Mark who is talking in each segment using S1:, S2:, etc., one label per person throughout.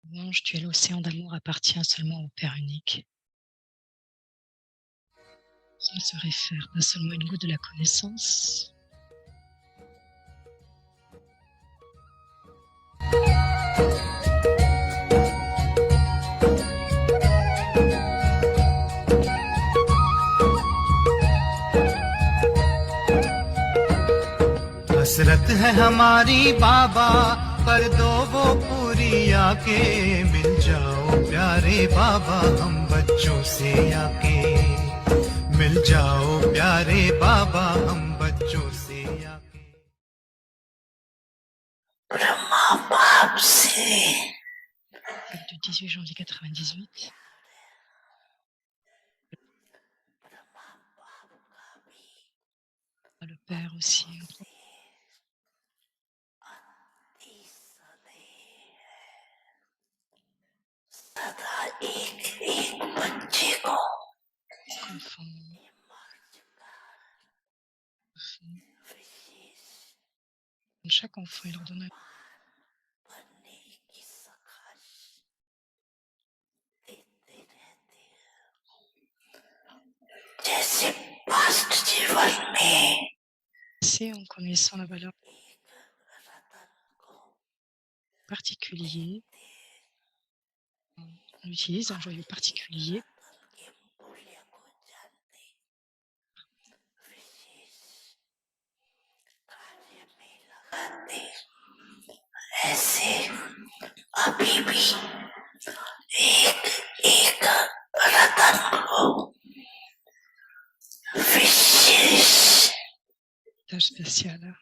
S1: revanche, tu es l'océan d'amour appartient seulement au Père unique. Qui se réfère pas seulement à une goutte de la connaissance.
S2: हसरत है हमारी बाबा कर दो वो पूरी आके मिल जाओ प्यारे बाबा हम बच्चों से आके मिल जाओ प्यारे बाबा हम बच्चों से आके
S3: ब्रह्मा बाप से
S1: Du 18 janvier 98. Le Père aussi.
S3: सदा एक एक बच्चे को
S1: Chaque enfant, il leur donne
S3: बनने की सखाश देते रहते हैं जैसे पास्ट जीवन में
S1: en connaissant la valeur particulier, on utilise un joyau particulier
S3: ऐसे अभी भी एक एक रतन को विशेष
S1: tâche spéciale.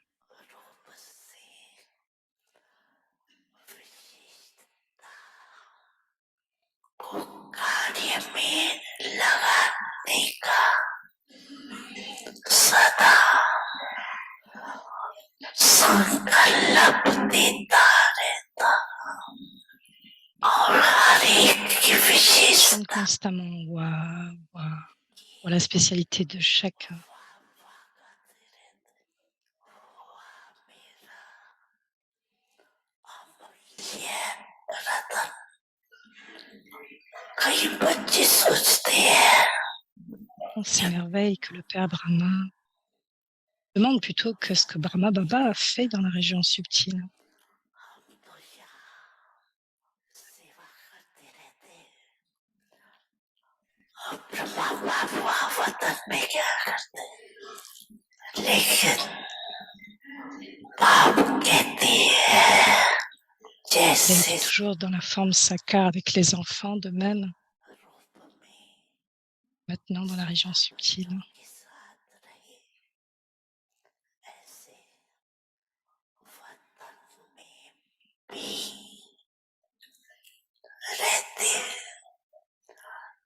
S3: कार्य में लगाने का सदा संकल्प देता रहता और हर एक की विशेषता
S1: Constamment ou à la spécialité de chacun.
S3: कई बच्चे सोचते हैं
S1: On s'émerveille que le Père Brahma demande plutôt que ce que Brahma Baba a fait dans la région subtile.
S3: Brahma बाप वहाँ वतन में क्या करते लेकिन बाप कहती है
S1: Elle
S3: जैसे
S1: est toujours dans la forme sakar avec les enfants, de même maintenant dans la région subtile.
S3: रहते हैं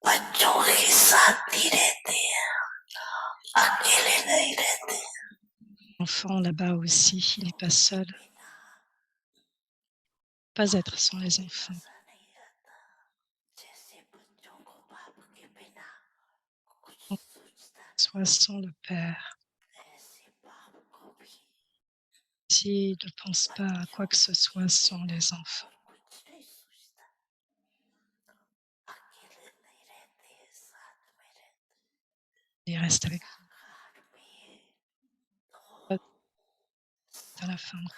S3: बच्चों के साथ ही रहते हैं अकेले नहीं रहते
S1: L'enfant là-bas aussi, il n'est pas seul. Pas être sans les enfants.
S3: जैसे बच्चों को बाप के बिना
S1: Soit sans le Père.
S3: ऐसे बाप को भी
S1: Si ne pense pas à quoi que ce soit sans les enfants.
S3: कुछ नहीं सोचता अकेले नहीं रहते हैं साथ में रहते
S1: Il reste avec
S3: घर में
S1: dans la forme,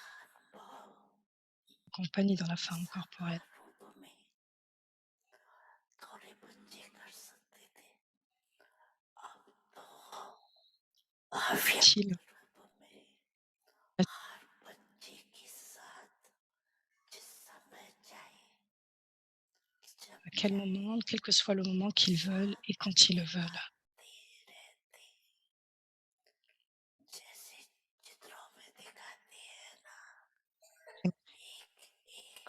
S1: compagnie dans la forme corporelle.
S3: रूप में थोड़े बच्चे कर सकते थे अब तो
S1: Utile.
S3: रूप में हर बच्चे के साथ जिस समय चाहे
S1: À quel moment, quel que soit le moment qu'ils veulent et quand ils le veulent.
S3: जैसे चित्रों में दिखाते हैं ना एक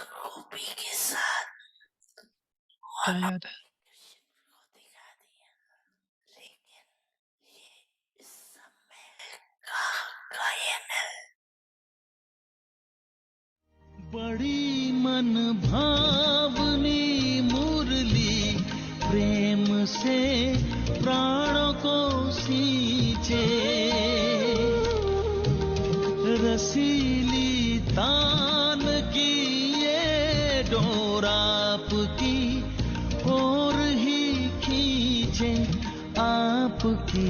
S3: गोपी के साथ
S1: Période.
S3: को दिखा दिया लेकिन ये इस समय का गायन है
S4: बड़ी मन भावनी मुरली प्रेम से प्राणों को सींचे रसीली तान की ये डोरा आपकी ओर ही खींचे, आपकी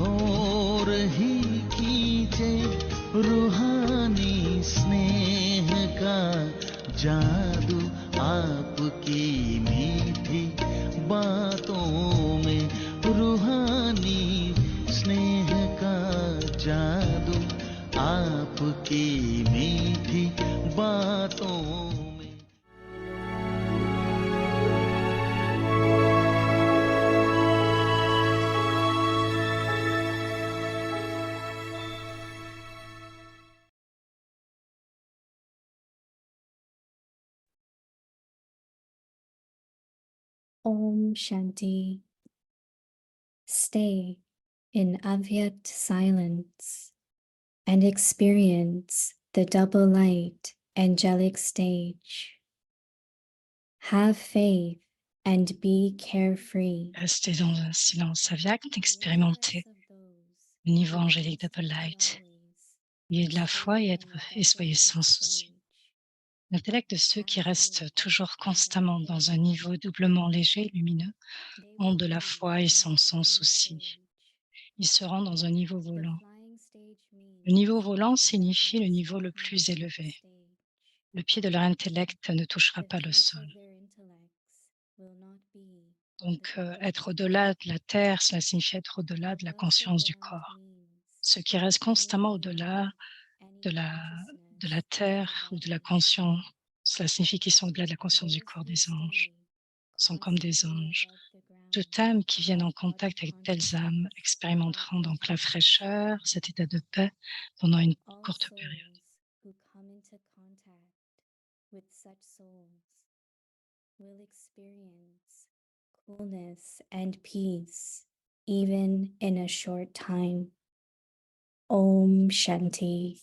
S4: ओर ही खींचे, रूहानी स्नेह का जादू आपकी मीठी बातों में, रूहानी स्नेह का जादू आपकी मीठी बातों में।
S5: Om Shanti. Stay in Avyakt silence and experience the double light angelic stage. Have faith and be carefree.
S1: Restez dans un silence avyakt, expérimentez le niveau angélique Double Light. Ayez de la foi et soyez sans souci. L'intellect de ceux qui restent toujours constamment dans un niveau doublement léger et lumineux ont de la foi et sont sans souci. Ils seront dans un niveau volant. Le niveau volant signifie le niveau le plus élevé. Le pied de leur intellect ne touchera pas le sol. Donc, être au-delà de la terre, cela signifie être au-delà de la conscience du corps. Ceux qui restent constamment au-delà de la terre ou de la conscience, cela signifie qu'ils sont au-delà de la conscience du corps des anges, sont comme des anges. Toute âme qui vient en contact avec telles âmes expérimenteront donc la fraîcheur, cet état de paix pendant une courte période.
S5: Who come into contact with such souls will experience coolness and peace even in a short time. Om Shanti.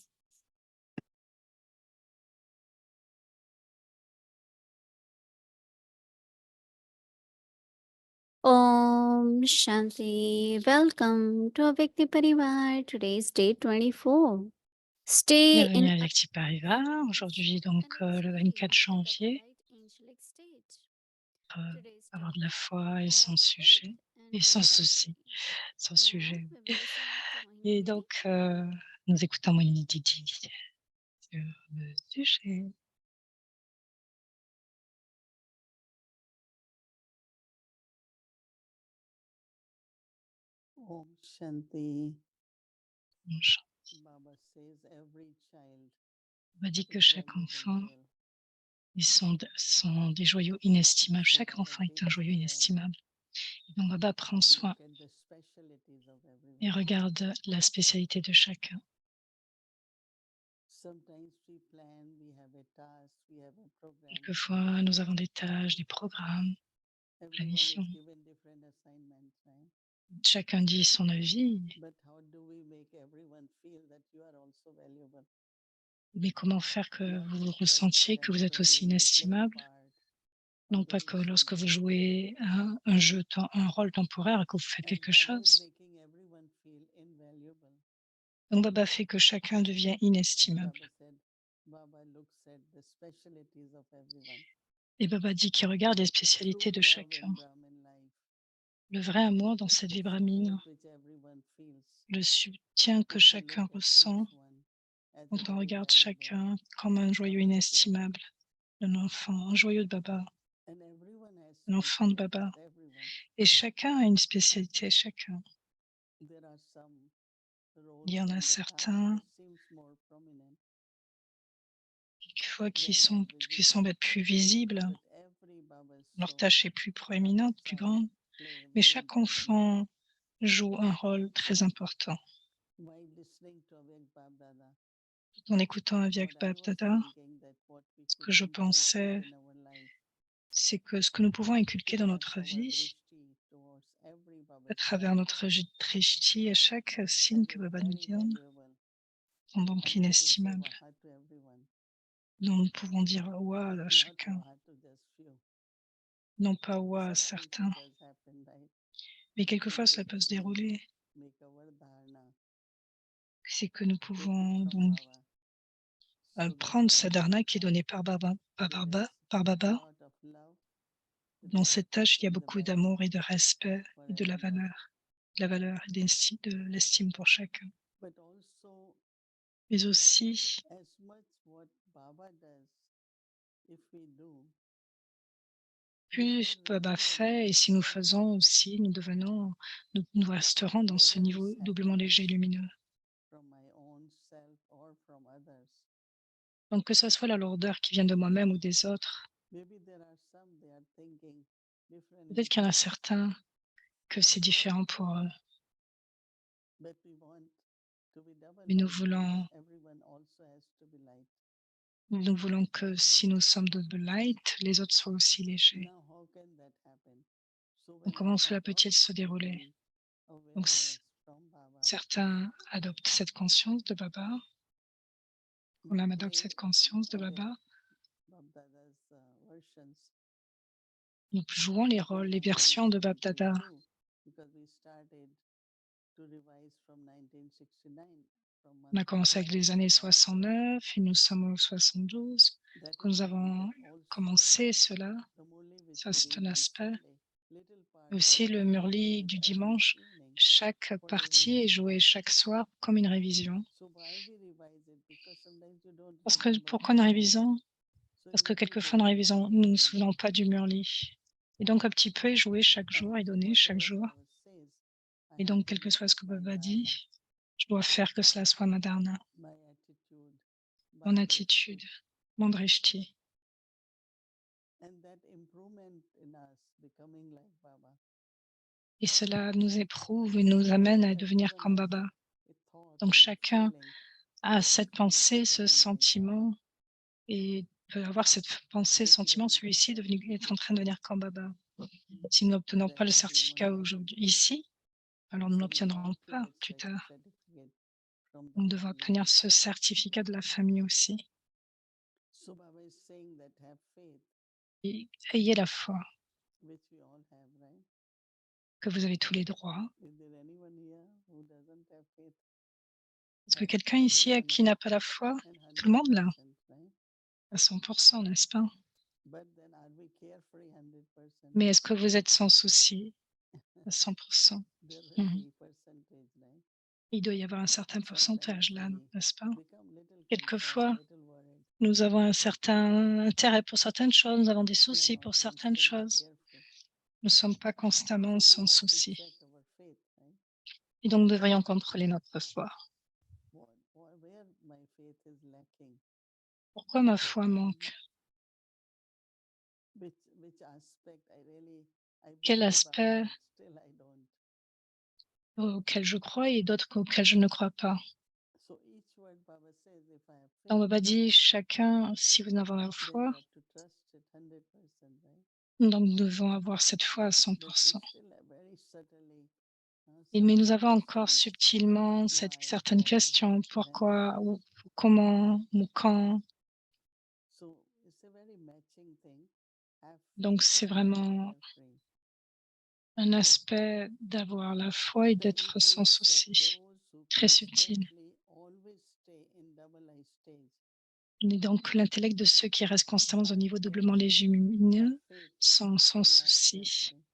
S5: Om Shanti. Welcome to Avyakti Parivar. Today is day 24. Stay
S1: Bienvenue
S5: in
S1: à Vyakti Parivar. Aujourd'hui, donc, le 24 janvier, avoir de la foi et sans sujet, et sans souci, sans sujet. Et donc, nous écoutons Moini Didi sur le sujet.
S6: Om Shanti.
S1: Bonjour.
S6: Baba says every child
S1: On m'a dit que
S6: is
S1: chaque
S6: valuable
S1: enfant,
S6: jewel.
S1: ils sont des joyaux inestimables. Chaque enfant est un joyau inestimable. Et donc, Baba prend soin
S6: Look at the specialties of
S1: et
S6: everyone.
S1: regarde la spécialité de chacun.
S6: Sometimes we plan, we have a task, we have a program.
S1: Quelquefois, nous avons des tâches, des programmes,
S6: Everyone
S1: planifions.
S6: is given different assignments, right?
S1: Chacun dit son avis,
S6: But how do we make everyone feel that you are also valuable?
S1: mais comment faire que
S6: Not
S1: vous
S6: just
S1: ressentiez que vous êtes aussi
S6: when you play a
S1: inestimable?
S6: part,
S1: Non pas que lorsque vous jouez un rôle temporaire et que vous faites
S6: and
S1: quelque
S6: Baba is
S1: chose.
S6: making everyone feel invaluable.
S1: Donc Baba fait que chacun devient inestimable.
S6: Baba said, Baba looks at the specialties of everyone.
S1: Et Baba dit qu'il regarde les spécialités de chacun. Le vrai amour dans cette vie brahmine, le soutien que chacun ressent quand on regarde chacun comme un joyau inestimable, un enfant, un joyau de Baba, un enfant de Baba. Et chacun a une spécialité, chacun. Il y en a certains qui semblent être plus visibles, leur tâche est plus proéminente, plus grande, mais chaque enfant joue un rôle très important. En écoutant Avyak Bab Dada, ce que je pensais, c'est que ce que nous pouvons inculquer dans notre vie, à travers notre drishti, à chaque signe que Baba nous donne, sont donc inestimables. Donc nous pouvons dire Wa à chacun, non pas Wa à certains, mais quelquefois cela peut se dérouler. C'est que nous pouvons donc prendre sa dharna qui est donnée par Baba, Dans cette tâche, il y a
S6: in the
S1: beaucoup
S6: best
S1: d'amour et de respect
S6: for
S1: et
S6: everyone.
S1: de la valeur et de l'estime pour chacun.
S6: But also,
S1: Mais aussi,
S6: as much what Baba does, if we do, we
S1: plus
S6: will
S1: Baba
S6: remain
S1: fait et
S6: double
S1: si nous
S6: stage.
S1: faisons aussi, nous resterons dans ce
S6: Whether
S1: niveau
S6: this
S1: doublement léger et
S6: happens
S1: lumineux.
S6: from my own self or from others,
S1: Donc que ce soit la lourdeur qui vient de moi-même ou des autres,
S6: maybe there are some they are thinking differently
S1: peut-être qu'il y en a
S6: from us,
S1: certains que c'est différent pour eux,
S6: but we want to be double
S1: mais
S6: light means everyone also has to be light.
S1: nous voulons que si nous sommes double light, les autres soient aussi légers.
S6: Now, how can that happen? So
S1: Donc
S6: when
S1: comment
S6: we
S1: cela
S6: adopt
S1: peut-il se dérouler?
S6: certain
S1: Donc
S6: awareness from Baba,
S1: certains adoptent cette conscience de Baba, on
S6: we
S1: adopte
S6: play
S1: cette conscience de
S6: again
S1: Baba,
S6: Bapdada's versions.
S1: nous jouons les rôles, les versions de Bab Dada.
S6: 1972, because we started to revise from 1969, from
S1: On a
S6: month of
S1: commencé avec les
S6: January
S1: années
S6: last year.
S1: 69 et nous sommes au 72.
S6: That
S1: Quand
S6: is
S1: nous
S6: one
S1: avons
S6: way. Also,
S1: commencé cela,
S6: the Murli which
S1: ça
S6: we
S1: c'est
S6: read
S1: un
S6: on
S1: aspect.
S6: Sunday, little part
S1: Et
S6: of
S1: aussi
S6: that
S1: le
S6: is
S1: Murli
S6: repeated
S1: du
S6: every
S1: dimanche,
S6: evening
S1: chaque
S6: for
S1: partie est
S6: revision.
S1: jouée chaque soir comme une révision.
S6: So why we revise it? Because sometimes you don't
S1: Parce que
S6: remember
S1: pourquoi
S6: the
S1: nous
S6: Murli.
S1: révisons?
S6: So
S1: Parce que
S6: revise
S1: quelquefois
S6: it
S1: nous
S6: little
S1: révisons,
S6: by
S1: nous ne nous
S6: little.
S1: souvenons pas du Murli. Et donc un petit peu est joué chaque jour, est
S6: So
S1: donné chaque
S6: whatever
S1: jour.
S6: Baba says, I
S1: Et
S6: have
S1: donc
S6: to
S1: quel que
S6: make
S1: soit ce
S6: it
S1: que
S6: my
S1: Baba
S6: dharna,
S1: dit, je dois faire que cela soit ma dharna,
S6: my attitude, my
S1: mon
S6: drishti.
S1: attitude, mon drishti.
S6: And that improvement in us becoming like Baba.
S1: Et cela nous éprouve et nous amène à devenir
S6: Everyone
S1: comme
S6: has
S1: Baba.
S6: a thought
S1: Donc
S6: and a
S1: chacun
S6: feeling
S1: a
S6: that
S1: cette
S6: we are
S1: pensée, ce
S6: becoming like Baba.
S1: sentiment, et peut avoir cette pensée,
S6: If we
S1: sentiment,
S6: don't
S1: celui-ci
S6: accept
S1: est en
S6: the
S1: train de devenir
S6: truth,
S1: comme Baba. Si nous n'obtenons
S6: then
S1: pas le
S6: we won't
S1: certificat
S6: get it.
S1: aujourd'hui,
S6: Right?
S1: ici, alors nous
S6: So we
S1: n'obtiendrons
S6: have to
S1: pas
S6: get
S1: plus tard.
S6: certificate from
S1: Nous
S6: Baba
S1: devons obtenir
S6: living.
S1: ce certificat de la famille aussi.
S6: So Baba is saying that have faith,
S1: Et ayez la foi
S6: which we all have, right?
S1: que vous avez tous les droits.
S6: Is there anyone here who doesn't have faith?
S1: Est-ce que quelqu'un ici à qui
S6: Everyone
S1: n'a
S6: has,
S1: pas la foi?
S6: and
S1: Tout le monde l'a,
S6: 100%, right?
S1: à 100%, n'est-ce pas?
S6: But then are we carefree 100%?
S1: Mais est-ce que vous êtes sans souci à 100%?
S6: There will
S1: Mhm.
S6: be percentage, right?
S1: Il doit y avoir un certain
S6: Sometimes
S1: pourcentage là,
S6: we
S1: n'est-ce pas?
S6: become little concerned,
S1: Quelquefois,
S6: little worried.
S1: nous avons un certain intérêt pour certaines choses, nous avons des
S6: We are
S1: soucis
S6: not
S1: pour certaines
S6: constantly
S1: choses.
S6: carefree.
S1: Nous ne sommes pas constamment
S6: So we
S1: sans
S6: have to
S1: souci.
S6: check our faith, right?
S1: Et donc, nous devrions contrôler notre foi.
S6: Where my faith is lacking,
S1: Pourquoi ma foi manque?
S6: which aspect I
S1: Quel
S6: believe Baba,
S1: aspect
S6: but still I don't.
S1: auquel je crois et d'autres auxquels je ne crois pas?
S6: So each word Baba says, if I have
S1: Donc,
S6: faith,
S1: Baba dit, chacun, si vous n'avez la
S6: then
S1: foi,
S6: you have to trust it 100%, right?
S1: donc nous devons avoir cette foi à
S6: But we
S1: 100%.
S6: still have very subtly
S1: Et mais nous
S6: certain
S1: avons encore
S6: questions.
S1: subtilement
S6: Why,
S1: certaines
S6: how,
S1: questions,
S6: when?
S1: pourquoi, ou comment, ou quand.
S6: So it's a very matching thing. Have
S1: Donc
S6: faith
S1: c'est
S6: and be
S1: vraiment
S6: carefree.
S1: un aspect d'avoir la foi et
S6: The
S1: d'être sans
S6: intellects of
S1: souci,
S6: those who
S1: très subtil.
S6: constantly always stay in double eye stage
S1: Et donc l'intellect de ceux qui restent constamment au
S6: have
S1: niveau doublement
S6: only have
S1: légumineux
S6: faith
S1: sont sans
S6: and are
S1: souci.
S6: carefree.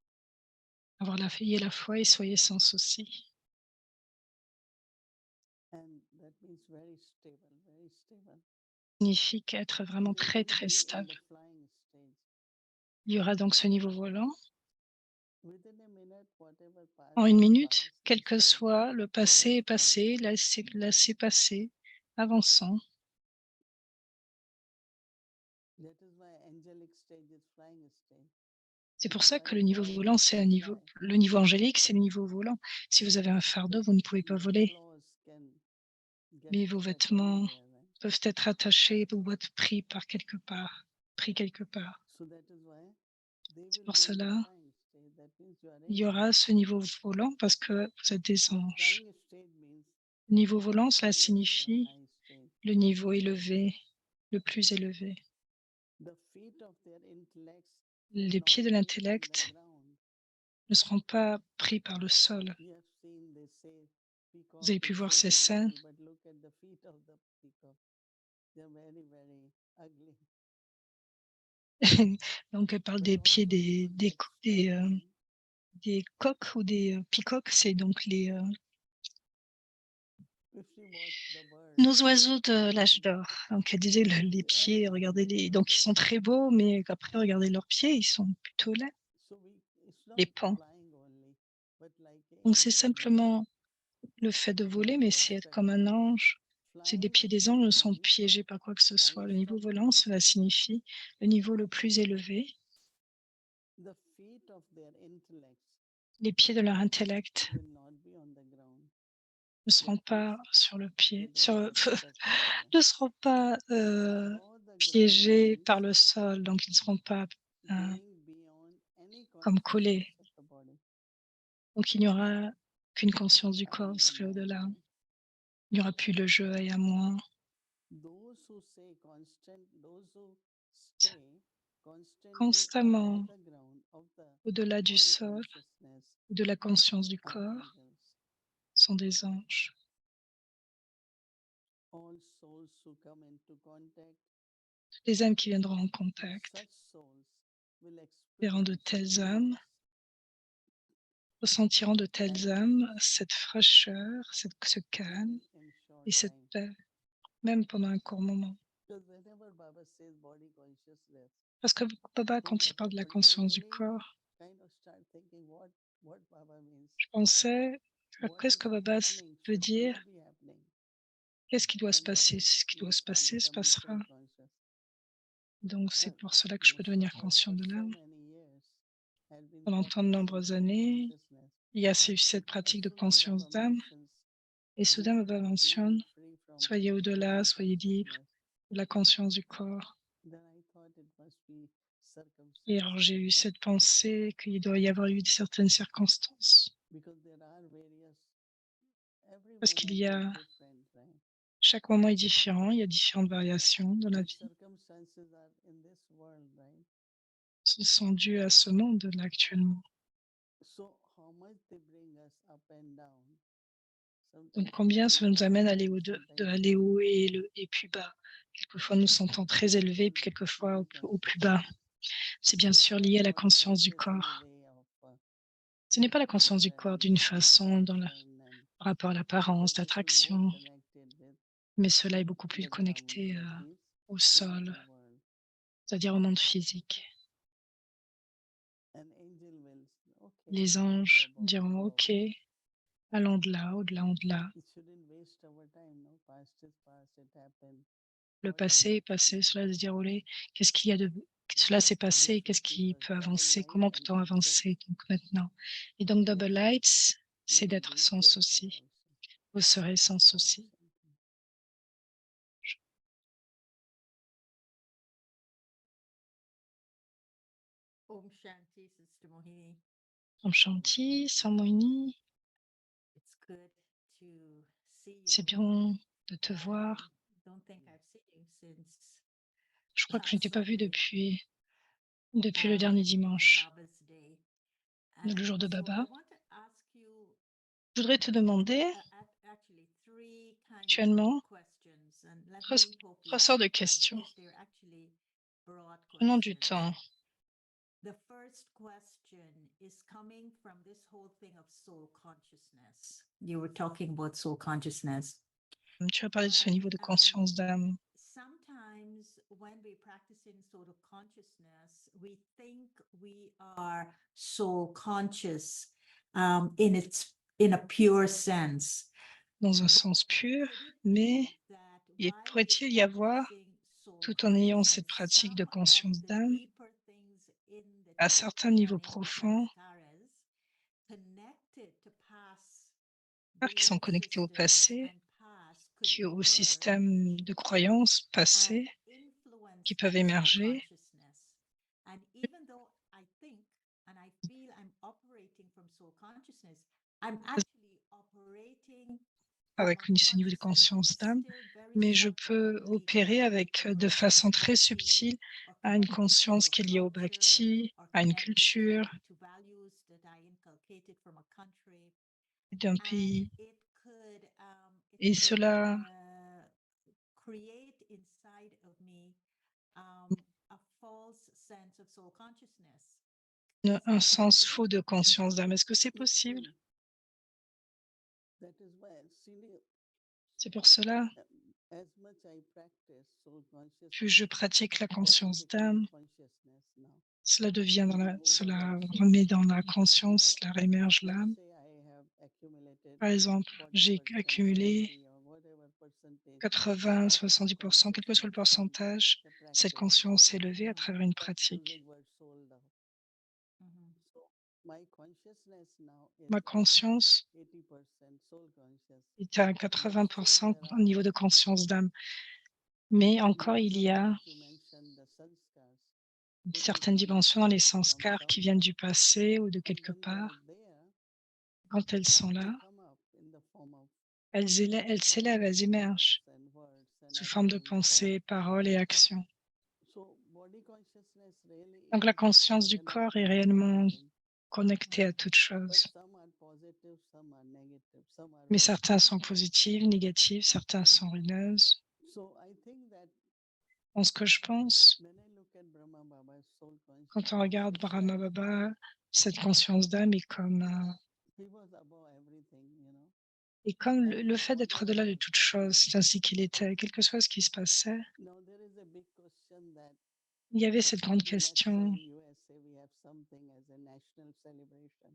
S1: Avoir la foi, ayez la foi et soyez sans souci.
S6: And that means very stable, very stable.
S1: Signifie qu'être vraiment
S6: And we
S1: très
S6: will
S1: très
S6: be in the
S1: stable.
S6: flying stage.
S1: Il y aura donc ce niveau volant.
S6: Within a minute, whatever
S1: En
S6: past
S1: une
S6: is
S1: minute,
S6: past,
S1: quel
S6: is
S1: que
S6: over.
S1: soit le passé est
S6: Just move.
S1: passé, laissez passer, avançons.
S6: That is why angelic stage is flying stage.
S1: C'est pour
S6: If
S1: ça
S6: I
S1: que le
S6: have
S1: niveau
S6: burden,
S1: volant,
S6: I
S1: c'est
S6: can fly.
S1: le niveau angélique, c'est le niveau volant. Si vous avez un fardeau,
S6: But
S1: vous ne pouvez pas
S6: your
S1: voler,
S6: clothes can get
S1: mais vos
S6: stuck
S1: vêtements
S6: anywhere, right?
S1: peuvent être attachés ou être pris par quelque part, pris quelque part.
S6: So that is why they
S1: C'est
S6: will
S1: pour
S6: be in the
S1: cela,
S6: flying stage. That means you are
S1: il y aura
S6: angels.
S1: ce niveau volant parce que vous êtes des
S6: The
S1: anges.
S6: flying stage means
S1: Le niveau
S6: the
S1: volant, cela
S6: highest of
S1: signifie
S6: high stage.
S1: le niveau élevé, le plus élevé.
S6: The feet of their intellects will
S1: Les
S6: not
S1: pieds de
S6: touch on the
S1: l'intellect
S6: ground.
S1: ne seront pas pris par le sol.
S6: You have seen, they say,
S1: Vous
S6: peacock
S1: avez pu
S6: is
S1: voir
S6: so
S1: ces scènes.
S6: beautiful, but look at the feet of the peacock. They are very, very ugly.
S1: Donc elle parle des pieds des coqs ou des, peacocks, c'est donc
S6: If you watch the birds,
S1: nos oiseaux de
S6: they
S1: l'âge d'or. Donc elle disait les
S6: they
S1: pieds,
S6: actually
S1: regardez
S6: look
S1: les
S6: like
S1: donc ils sont très beaux, mais qu'après regardez leurs pieds, ils sont plutôt laids,
S6: so we it's not
S1: les pans.
S6: flying only, but like an
S1: Donc c'est
S6: angel, right?
S1: simplement le fait de
S6: We
S1: voler,
S6: don't
S1: mais
S6: get
S1: c'est être
S6: stuck
S1: comme un
S6: there.
S1: ange. C'est des
S6: Flying
S1: pieds des
S6: is
S1: anges ne sont
S6: fun.
S1: piégés par quoi que ce soit. Le niveau volant,
S6: Aristotle
S1: cela
S6: says
S1: signifie le niveau le plus élevé.
S6: the feet of their intellects
S1: Les pieds de leur intellect
S6: will not be on the ground.
S1: ne
S6: Their
S1: seront
S6: feet
S1: pas sur le pied,
S6: will not get stuck there.
S1: ne seront pas,
S6: So the ground
S1: piégés
S6: means
S1: par le sol, donc ils ne seront pas, heu,
S6: going beyond any
S1: comme collés.
S6: consciousness of the body.
S1: Donc il n'y aura qu'une conscience du
S6: I
S1: corps, vous
S6: and
S1: serez
S6: I,
S1: au-delà.
S6: right?
S1: Il n'y aura plus le je et à moi.
S6: Those who say constant, those who stay constantly above
S1: Constamment
S6: the ground of the
S1: au-delà du
S6: body
S1: sol
S6: consciousness
S1: ou de la conscience du
S6: are
S1: corps
S6: angels.
S1: sont des anges.
S6: All souls who come into contact
S1: Les âmes qui viendront en
S6: with
S1: contact
S6: such souls will
S1: verront de
S6: experience
S1: telles âmes,
S6: coolness
S1: ressentiront de
S6: and
S1: telles âmes cette fraîcheur, ce calme
S6: even in short
S1: et cette
S6: time.
S1: paix, même pendant un court moment.
S6: Because whenever Baba says body consciousness,
S1: Parce que Baba,
S6: school
S1: quand il
S6: of
S1: parle de la
S6: thought, I
S1: conscience du
S6: really
S1: corps,
S6: kind of start thinking what Baba means.
S1: je pensais
S6: What
S1: qu'est-ce
S6: is
S1: que Baba
S6: happening
S1: veut
S6: should
S1: dire?
S6: not be happening.
S1: Qu'est-ce qui doit se
S6: And that
S1: passer?
S6: is
S1: Ce qui doit
S6: means
S1: se
S6: I'm
S1: passer se
S6: becoming
S1: passera.
S6: soul conscious.
S1: Donc c'est
S6: Uh,
S1: pour cela que je peux devenir
S6: Mustafa
S1: conscient
S6: for
S1: de
S6: so
S1: l'âme.
S6: many years had been
S1: Pendant tant de
S6: practicing
S1: nombreuses
S6: soul
S1: années,
S6: consciousness.
S1: il y a cette
S6: But
S1: pratique de
S6: soon as
S1: conscience
S6: Baba
S1: d'âme
S6: mentions
S1: et
S6: be
S1: soudain Baba mentionne:
S6: being free from
S1: «Soyez au-delà,
S6: body
S1: soyez libre
S6: consciousness,
S1: de la conscience du corps».
S6: then I thought it must be
S1: Et alors j'ai
S6: circumstances,
S1: eu
S6: right?
S1: cette pensée qu'il doit y avoir eu certaines circonstances,
S6: Because there are various, every
S1: parce qu'il
S6: moment
S1: y
S6: is
S1: a
S6: different, right?
S1: chaque moment est différent, il y a différentes variations dans la
S6: And
S1: vie.
S6: circumstances are in this world, right?
S1: Ce sont dus à ce monde-là actuellement.
S6: So how much they bring us up and down.
S1: Donc
S6: Sometimes we
S1: combien
S6: feel
S1: cela nous amène à aller
S6: high,
S1: de
S6: sometimes
S1: aller
S6: low.
S1: haut et plus bas. Quelquefois nous nous sentons très élevés, puis quelquefois au plus bas. C'est bien
S6: It's
S1: sûr
S6: not
S1: lié à la
S6: body
S1: conscience du
S6: conscious in a
S1: corps.
S6: way of
S1: Ce n'est pas la conscience du corps d'une
S6: appearance and
S1: façon
S6: attraction, and
S1: par rapport à l'apparence,
S6: but this is more
S1: l'attraction,
S6: connected with
S1: mais cela est beaucoup plus
S6: the ground,
S1: connecté,
S6: that is
S1: au sol,
S6: physical world.
S1: c'est-à-dire au monde physique.
S6: An angel will, okay,
S1: Les
S6: go
S1: anges
S6: above,
S1: diront:
S6: go
S1: «OK,
S6: above.
S1: allons de là, au-delà, au-delà.
S6: It shouldn't waste our time, no? Past is past, it happened.
S1: Le
S6: What
S1: passé est
S6: next
S1: passé,
S6: now?
S1: cela veut se dérouler. Qu'est-ce qu'il y a de cela s'est
S6: This
S1: passé, qu'est-ce
S6: should keep
S1: qui
S6: us
S1: peut
S6: double
S1: avancer?
S6: light
S1: Comment
S6: and
S1: peut-on
S6: also
S1: avancer donc maintenant?» Et donc
S6: you
S1: Double
S6: will
S1: Lights,
S6: you
S1: c'est
S6: will
S1: d'être
S6: be
S1: sans
S6: careful
S1: souci.
S6: also.
S1: Vous serez sans
S6: Om
S1: souci.
S6: Shanti.
S7: Om Shanti, Sister Mohini.
S1: Om Shanti, Sammohini,
S7: It's good to see
S1: c'est
S7: you.
S1: bien de te
S7: I
S1: voir.
S7: don't think I've seen you since
S1: Je crois que je ne
S7: last
S1: t'ai pas vu
S7: Sunday,
S1: depuis le dernier
S7: on
S1: dimanche,
S7: Baba's Day.
S1: le jour de
S7: So
S1: Baba.
S7: I want to ask you
S1: Je voudrais te demander
S7: actually three kind of
S1: actuellement
S7: questions, and let
S1: trois
S7: me hope we
S1: trois
S7: have
S1: sortes de
S7: time
S1: questions.
S7: because they're actually broad
S1: Prenons du
S7: questions.
S1: temps.
S7: The first question is coming from this whole thing of soul consciousness. You were talking about soul consciousness.
S1: Tu as parlé de ce
S7: And
S1: niveau de conscience d'âme.
S7: sometimes when we practice in soul consciousness, we think we are soul conscious in a pure sense.
S1: Dans un sens pur,
S7: Could it
S1: mais
S7: be that while we're
S1: pourrait-il y avoir,
S7: practicing soul
S1: tout en ayant cette
S7: consciousness,
S1: pratique de
S7: some of
S1: conscience
S7: the
S1: d'âme,
S7: deeper things in the
S1: à certains niveaux
S7: Chaitanyanis or
S1: profonds,
S7: Sanskaras connected to past
S1: qui sont
S7: belief
S1: connectés au
S7: systems
S1: passé,
S7: and past could
S1: au
S7: emerge
S1: système de croyances
S7: and
S1: passées,
S7: influence
S1: qui peuvent
S7: that soul
S1: émerger.
S7: consciousness. And even though I think and I feel I'm operating from soul consciousness, I'm actually operating from
S1: Avec
S7: a
S1: ce niveau de
S7: consciousness that
S1: conscience
S7: is
S1: d'âme,
S7: still very
S1: mais je peux
S7: subtly
S1: opérer
S7: connected
S1: avec, de
S7: to
S1: façon très
S7: bhakti
S1: subtile
S7: or
S1: à une
S7: connected to
S1: conscience
S7: a
S1: qui est liée au
S7: culture
S1: bhakti,
S7: or
S1: à une
S7: connected
S1: culture
S7: to values that I inculcated from a country.
S1: d'un
S7: And
S1: pays.
S7: it
S1: Et
S7: could
S1: cela
S7: create inside of me a false sense of soul consciousness.
S1: Un sens faux de conscience d'âme. Est-ce que c'est possible?
S6: That is why,
S1: C'est pour cela,
S6: as much I practice soul
S1: plus je
S6: consciousness,
S1: pratique la
S6: that will
S1: conscience
S6: become
S1: d'âme,
S6: consciousness now.
S1: cela remet dans la conscience,
S6: Now,
S1: cela rémerge
S6: let's
S1: l'âme.
S6: say I have accumulated
S1: Par exemple, j'ai
S6: 40%,
S1: accumulé
S6: 70 or whatever percentage
S1: 80,
S6: of
S1: 70%, quel que soit le
S6: consciousness from
S1: pourcentage,
S6: the
S1: cette
S6: practice.
S1: conscience élevée à
S7: Mhm.
S1: travers une
S6: That's
S1: pratique.
S6: using word soul now.
S7: Mhm.
S6: So my consciousness now is
S1: Ma
S6: at
S1: conscience
S6: 80% soul conscious.
S1: est à
S6: But still
S1: 80%
S6: there
S1: au
S6: are
S1: niveau de conscience d'âme. Mais encore, il y a
S6: dimensions, like you mentioned, the sanskars, which is
S1: certaines
S6: gone
S1: dimensions dans les
S6: from
S1: sanskars qui viennent
S6: somewhere,
S1: du passé ou de
S6: and
S1: quelque
S6: when they are
S1: part.
S6: there,
S1: Quand elles sont
S6: they
S1: là,
S6: come up in the form of
S1: elles s'élèvent, elles
S6: thoughts
S1: émergent
S6: and words and
S1: sous forme de
S6: actions.
S1: pensée, paroles et actions.
S6: So body consciousness really
S1: Donc la
S6: is
S1: conscience du
S6: connected
S1: corps est
S6: to
S1: réellement
S6: everything.
S1: connectée à toute
S6: But
S1: chose.
S6: some are positive, some are negative, some are
S1: Mais
S6: very
S1: certains sont
S6: harmful.
S1: positifs, négatifs, certains sont ruineuses.
S6: So I think that
S1: En ce que je pense,
S6: when I look at Brahma Baba's soul
S1: quand on
S6: consciousness,
S1: regarde
S6: it's
S1: Brahma
S6: like
S1: Baba, cette conscience d'âme
S6: he was above everything,
S1: est comme
S6: and
S1: le fait d'être
S6: whatever
S1: au-delà de
S6: was
S1: toute chose.
S6: happening.
S1: C'est ainsi qu'il était, quel que soit ce qui se passait.
S6: Now there is a big question that
S1: Il y avait cette grande
S6: maybe let's say
S1: question.
S6: in USA we have something as a national celebration.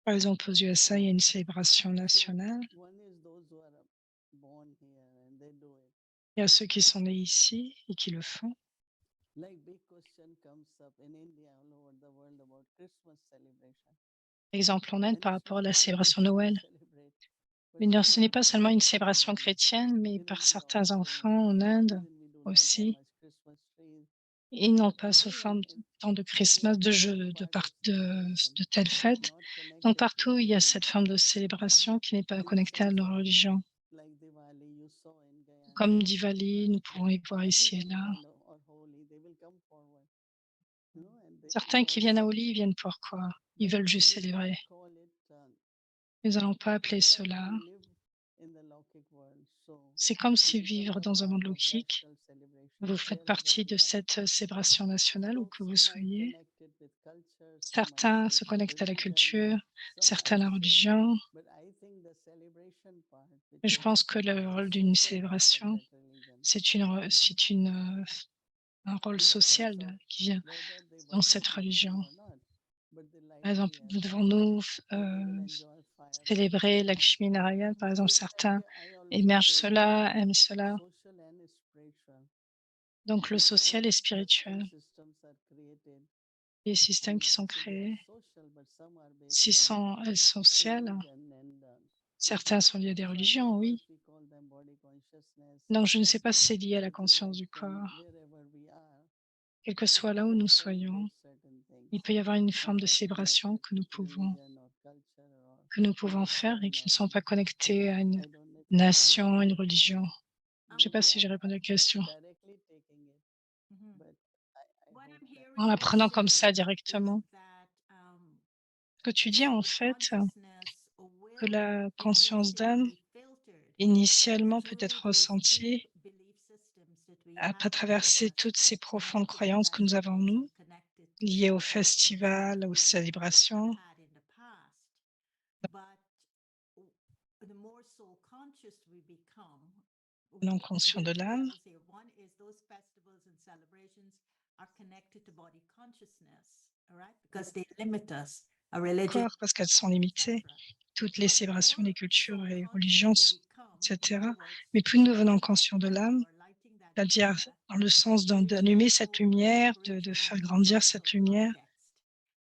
S1: Par exemple, aux USA, il y a une célébration
S6: So
S1: nationale.
S6: one is those who are born here and they do it.
S1: Il y a ceux qui sont nés ici et qui le font.
S6: Like big question comes up in India, all over the world about Christmas celebration.
S1: Exemple en Inde
S6: And
S1: par
S6: it's
S1: rapport à
S6: not
S1: la
S6: only
S1: célébration de
S6: Christians
S1: Noël.
S6: celebrate, but
S1: Mais non, ce
S6: some
S1: n'est
S6: are
S1: pas seulement une
S6: Catholic
S1: célébration
S6: Indians.
S1: chrétienne, mais
S6: In
S1: par
S6: India
S1: certains
S6: also,
S1: enfants en Inde
S6: even we do not have
S1: aussi.
S6: much Christmas trees.
S1: Ils n'ont
S6: But
S1: pas sous
S6: again,
S1: forme de temps de
S6: they are
S1: Christmas, de
S6: all
S1: jeux,
S6: part of
S1: de,
S6: celebration,
S1: de telles fêtes.
S6: not
S1: Donc
S6: connected to
S1: partout, il y a cette
S6: religion.
S1: forme de célébration qui n'est pas
S6: In the
S1: connectée à
S6: sense
S1: nos
S6: of
S1: religions.
S6: like Diwali, you saw in Guyana.
S1: Comme Diwali, nous pouvons y voir ici et
S6: Everyone
S1: là.
S6: kind of, or Holi, they will come forward, and they
S1: Certains qui
S6: all
S1: viennent à Holi, ils
S6: celebrate.
S1: viennent pour quoi? Ils
S6: But
S1: veulent
S6: we
S1: juste
S6: will not
S1: célébrer.
S6: call it.
S1: Nous n'allons pas appeler
S6: It's like
S1: cela.
S6: we live in the Lokik world, so
S1: C'est comme
S6: we
S1: si
S6: become
S1: vivre
S6: the
S1: dans un
S6: part
S1: monde
S6: of
S1: logique,
S6: national celebration
S1: vous faites
S6: wherever
S1: partie
S6: we
S1: de
S6: are.
S1: cette célébration nationale où
S6: So
S1: que vous
S6: some might
S1: soyez.
S6: connect it with culture, some might
S1: Certains
S6: say
S1: se
S6: it with
S1: connectent à la
S6: religion,
S1: culture,
S6: some
S1: certains à la
S6: associate.
S1: religion.
S6: But I think the celebration part, which
S1: Mais je
S6: is
S1: pense que le
S6: the
S1: rôle d'une
S6: social part of
S1: célébration,
S6: that religion,
S1: un rôle
S6: in
S1: social
S6: terms of
S1: qui vient
S6: whether they
S1: dans
S6: worship
S1: cette religion.
S6: Lakshmi or not, but they light
S1: Par exemple, nous
S6: diyas,
S1: devons nous
S6: or they will enjoy
S1: célébrer
S6: fireworks.
S1: Lakshmi Narayan. Par exemple,
S6: So in that
S1: certains
S6: way, I always
S1: émergent
S6: say that
S1: cela, aiment cela.
S6: social and spiritual,
S1: Donc le
S6: all
S1: social et
S6: the
S1: spirituel,
S6: systems are created.
S1: les systèmes qui sont
S6: So they are
S1: créés,
S6: social, but some are
S1: si
S6: based on
S1: sont elles sociales,
S6: religion, and
S1: certains sont liés à des
S6: so I don't
S1: religions,
S6: know if
S1: oui.
S6: we call them body consciousness,
S1: Donc je ne sais pas si c'est lié à la
S6: but we
S1: conscience
S6: might
S1: du
S6: come
S1: corps.
S6: wherever we are
S1: Quel que soit là où nous
S6: and
S1: soyons,
S6: celebrate certain things,
S1: il peut y avoir une forme de
S6: not
S1: célébration
S6: connected with religion or culture or
S1: que nous pouvوں faire et
S6: nation
S1: qui ne
S6: or
S1: sont pas connectés à une
S6: I don't know if I
S1: nation,
S6: answered
S1: une
S6: your
S1: religion.
S6: question.
S1: Je ne sais pas
S6: Maybe
S1: si j'ai répondu à la question.
S6: directly taking it,
S7: Mhm.
S6: but I
S7: What
S6: hope
S7: I'm
S6: that
S1: En
S7: hearing
S1: la
S7: you
S1: prenant comme ça
S7: say is
S1: directement.
S7: that
S1: Ce que tu
S7: the
S1: dis en
S7: soul
S1: fait,
S7: consciousness
S1: que
S7: will
S1: la conscience
S7: initially
S1: d'âme,
S7: be filtered
S1: initialement peut
S7: through
S1: être
S7: those deep
S1: ressentie
S7: belief systems that we
S1: après
S7: have within
S1: traverser
S7: us
S1: toutes ces profondes
S7: connected to
S1: croyances que nous avons en
S7: festivals and
S1: nous,
S7: connected to
S1: liées aux
S7: celebrations that
S1: festivals, aux
S7: we have
S1: célébrations,
S7: had in the past. But the more soul conscious we become,
S1: non conscients de
S7: there are two
S1: l'âme,
S7: levels here. One is those festivals and celebrations are connected to body consciousness, all right? Because they limit us, a religion,
S1: corps, parce qu'elles sont limitées.
S7: etc.
S1: Toutes les
S7: But the
S1: célébrations,
S7: more
S1: les cultures
S7: soul
S1: et
S7: conscious
S1: religions,
S7: we become, in
S1: etc.
S7: other words,
S1: Mais plus nous devenons
S7: lighting that
S1: conscients de
S7: lamp
S1: l'âme,
S7: or lighting that
S1: c'est-à-dire
S7: Diya,
S1: dans le sens d'allumer cette
S7: spiritual,
S1: lumière, de
S7: spiritual
S1: faire grandir cette
S7: universal
S1: lumière,
S7: context.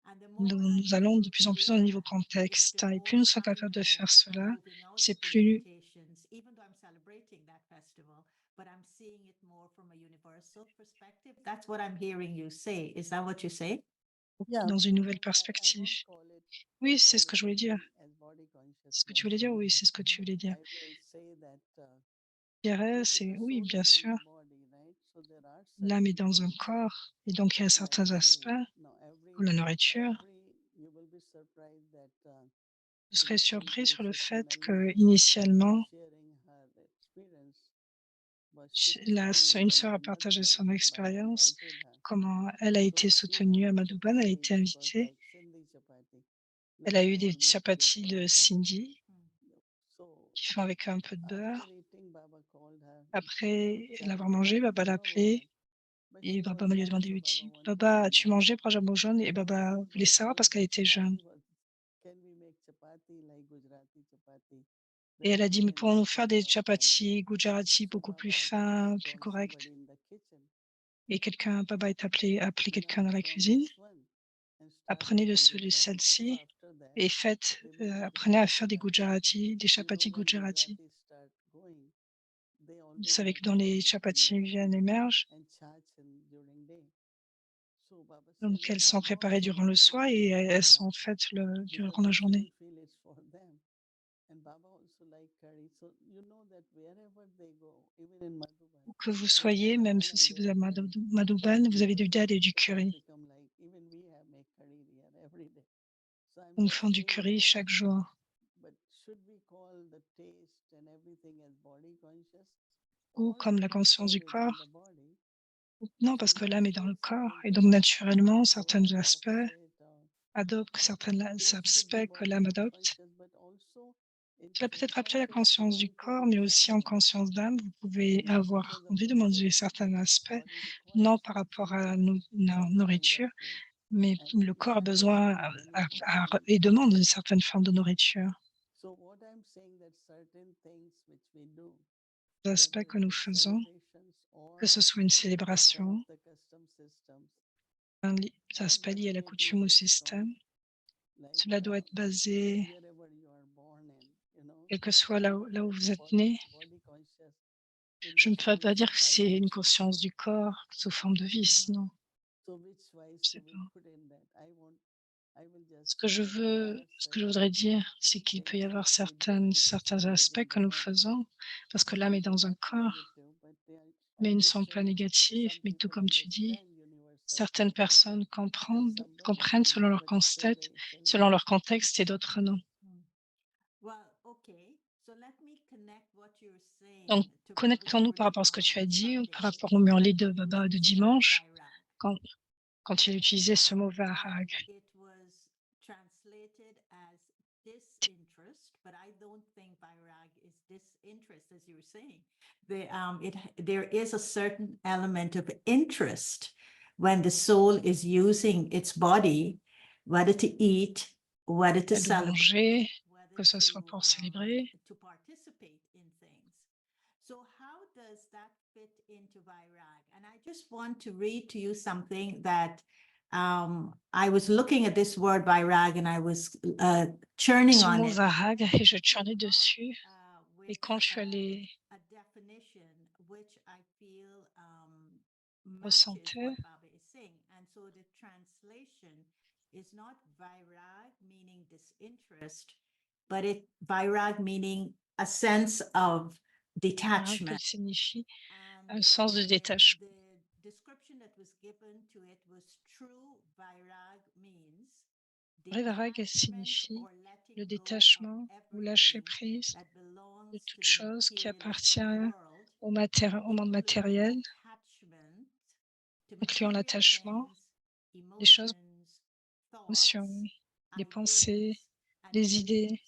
S7: And the more we're
S1: nous allons de
S7: able
S1: plus
S7: to
S1: en
S7: do
S1: plus au niveau
S7: that, it's
S1: contexte.
S7: the
S1: Et plus
S7: more
S1: nous sommes
S7: I
S1: capables de
S7: know
S1: faire
S7: I'm
S1: cela,
S7: moving out of
S1: c'est
S7: the
S1: plus
S7: limitations, even though I'm celebrating that festival, but I'm seeing it more from a universal perspective. That's what I'm hearing you say. Is that what you say?
S6: yeah.
S1: dans
S6: So
S1: une nouvelle
S6: I
S1: perspective.
S6: won't call it
S1: Oui, c'est ce que je voulais dire.
S6: celebrating as body
S1: C'est ce que tu
S6: consciousness.
S1: voulais dire? Oui, c'est ce que tu voulais dire.
S6: I will say that
S1: Je dirais,
S6: because
S1: oui,
S6: soul
S1: bien
S6: is in
S1: sûr,
S6: a body, right? So there are
S1: l'âme est
S6: certain
S1: dans un
S6: things
S1: corps, et donc il y a
S6: like
S1: certains aspects,
S6: food. Now
S1: comme la nourriture.
S6: you will be surprised that
S1: Je serais
S6: in some
S1: surpris sur le
S6: cases
S1: fait que,
S6: Melanie was
S1: initialement,
S6: sharing her experience, was 62
S1: une
S6: when
S1: sœur
S6: her
S1: a
S6: mother
S1: partagé son
S6: Baba
S1: expérience
S6: invited her.
S1: comment elle a été soutenue à Madhouban, elle a été invitée. Elle a eu des chapatis de Cindy qui font avec un peu de beurre. Après l'avoir mangé, Baba l'a appelée et Baba lui a demandé: «Oui, Baba, as-tu mangé Pranjab Bhojan?» Et Baba voulait savoir parce qu'elle était jeune et elle a dit: «Mais pouvons-nous faire des chapatis gujarati beaucoup plus fins, plus corrects?» Et Baba est appelé quelqu'un dans la cuisine. Apprenez de celle-ci et apprenez à faire des gujarati, des chapatis gujarati. Vous savez que dans les chapatis viennent émergent, donc elles sont préparées durant le soir et elles sont faites durant la journée. Où que vous soyez, même si vous êtes à Madhouban, vous avez du dal et du curry. Nous font du curry chaque jour. Ou comme la conscience du corps. Non, parce que l'âme est dans le corps et donc naturellement, certains aspects aspects que l'âme adopte. Cela peut être appelé la conscience du corps, mais aussi en conscience d'âme, vous pouvez avoir envie de manger certains aspects, non par rapport à notre nourriture, mais le corps a besoin et demande une certaine forme de nourriture. Les aspects que nous faisons, que ce soit une célébration, aspect lié à la coutume ou système, cela doit être basé, quel que soit là où vous êtes né. Je ne pourrais pas dire que c'est une conscience du corps sous forme de vice, non, je sais pas. Ce que je voudrais dire, c'est qu'il peut y avoir certains aspects que nous faisons, parce que l'âme est dans un corps, mais ils ne sont pas négatifs, mais tout comme tu dis, certaines personnes comprennent selon leur contexte et d'autres non.
S7: Well, okay. So let me connect what you're saying
S1: Donc,
S7: to
S1: connectons-nous
S7: what
S1: par rapport à ce que
S7: on
S1: tu as dit, par
S7: Sunday
S1: rapport au murli de
S7: we
S1: Baba de
S7: spoke about
S1: dimanche,
S7: Vairag.
S1: quand il a utilisé ce mot Varag.
S7: It was translated as disinterest, but I don't think Vairag is disinterest, as you were saying. There is a certain element of interest when the soul is using its body, whether to eat, whether to
S1: De
S7: celebrate,
S1: manger,
S7: whether
S1: que ce soit pour célébrer.
S7: to participate in things. So how does that fit into Vairag? And I just want to read to you something that I was looking at this word Vairag and I was churning
S1: Ce
S7: on
S1: mot
S7: it.
S1: Varag, et je churnais
S7: Came up,
S1: dessus, et
S7: with
S1: quand je suis allée
S7: a definition which I feel matches
S1: ressentir,
S7: what Baba is saying. And so the translation is not Vairag meaning disinterest, but Vairag meaning a sense of
S1: Varag,
S7: detachment.
S1: quel signifie
S7: And
S1: un sens de détachement.
S7: the description that was given to it was true Vairag means
S1: Vrai Varag
S7: detachment
S1: signifie
S7: or letting
S1: le
S7: go of
S1: détachement ou lâcher
S7: everything
S1: prise
S7: that
S1: de
S7: belongs to
S1: toute
S7: the
S1: chose qui appartient
S7: materialistic world,
S1: au monde
S7: including
S1: matériel,
S7: attachment to
S1: incluant
S7: material
S1: l'attachement
S7: things,
S1: des choses,
S7: emotions,
S1: émotions,
S7: thoughts,
S1: des pensées,
S7: ideas, and
S1: des idées,
S7: beliefs. So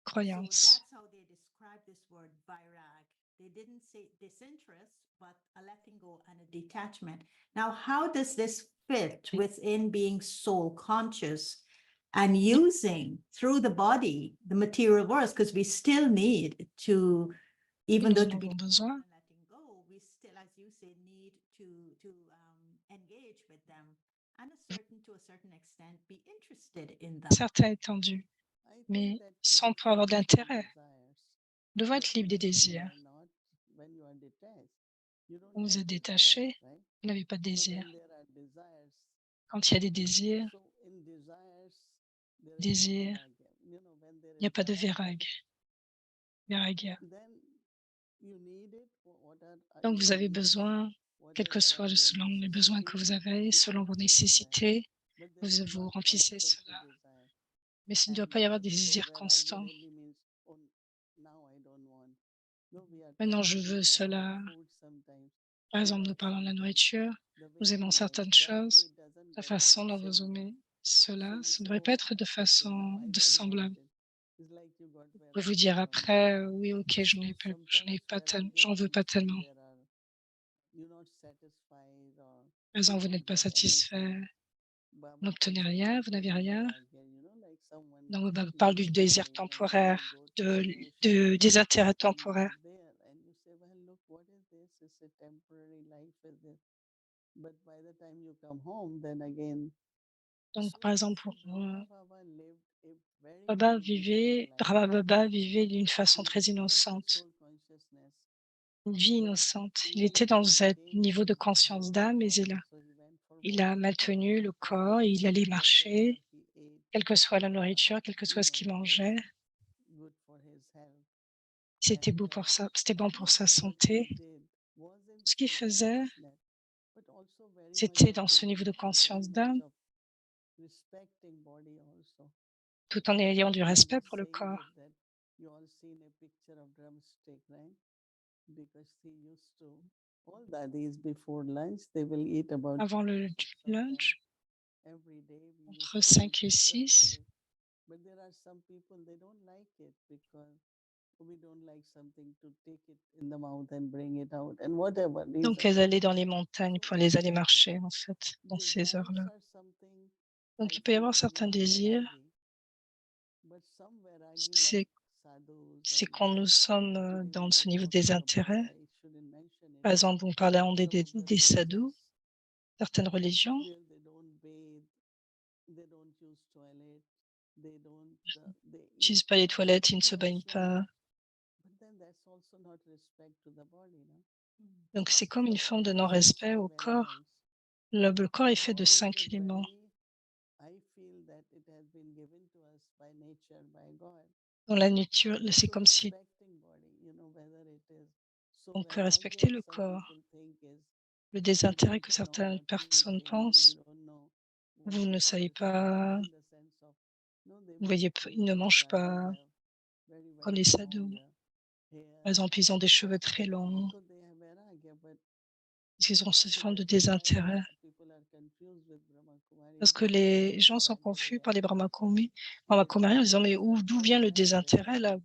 S1: croyances.
S7: that's how they describe this word vairag. They didn't say disinterest, but a letting go and a detachment. Now, how does this fit
S1: Et
S7: within being soul conscious and using through the body the material worlds? Because we still need to, even
S1: nous
S7: though
S1: en
S7: to be
S1: avons besoin.
S7: and letting go, we still, as you say, need to engage with them and to a certain extent be interested in them.
S1: Certains étendus, mais sans pour avoir d'intérêt. Nous devons être libres des désirs. Quand vous êtes détaché, vous n'avez pas de désir. Quand il y a des désirs, il n'y a pas de vairagya. Donc vous avez besoin, quel que soit selon les besoins que vous avez, selon vos nécessités, vous remplissez cela. Mais il ne doit pas y avoir des désirs constants. Maintenant, je veux cela. Par exemple, nous parlons de la nourriture. nous aimons certaines choses, la façon dont vous aimez cela, ce ne devrait pas être de façon de semblable. Vous pouvez vous dire après, «Oui, OK, j'en veux pas tellement». Par exemple, vous n'êtes pas satisfait, vous n'obtenez rien, vous n'avez rien. Donc, bah, parle du désir temporaire, des intérêts temporaires. Donc, par exemple, pour, Brahma Baba vivait d'une façon très innocente, une vie innocente. Il était dans un niveau de conscience d'âme, mais il a maintenu le corps, il allait marcher, quelle que soit la nourriture, quel que soit ce qu'il mangeait. C'était bon pour sa santé. Ce qu'il faisait, c'était dans ce niveau de conscience d'âme, tout en ayant du respect pour le corps. Avant le lunch, entre 5 et 6, donc elles allaient dans les montagnes pour aller marcher, en fait, dans ces heures-là. Donc il peut y avoir certains désirs, c'est c'est quand nous sommes, dans ce niveau des intérêts. Par exemple, vous parlez des sadhus, certaines religions n'utilisent pas les toilettes, ils ne se baignent pas. Donc c'est comme une forme de non-respect au corps. Le corps est fait de 5 éléments. Dans la nature, c'est comme si on peut respecter le corps. Le désintérêt que certaines personnes pensent, vous ne savez pas, vous voyez, ils ne mangent pas comme les sadhus. Par exemple, ils ont des cheveux très longs, ils ont cette forme de désintérêt. Parce que les gens sont confus par les brahmakumaris en disant: «Mais d'où vient le désintérêt là?»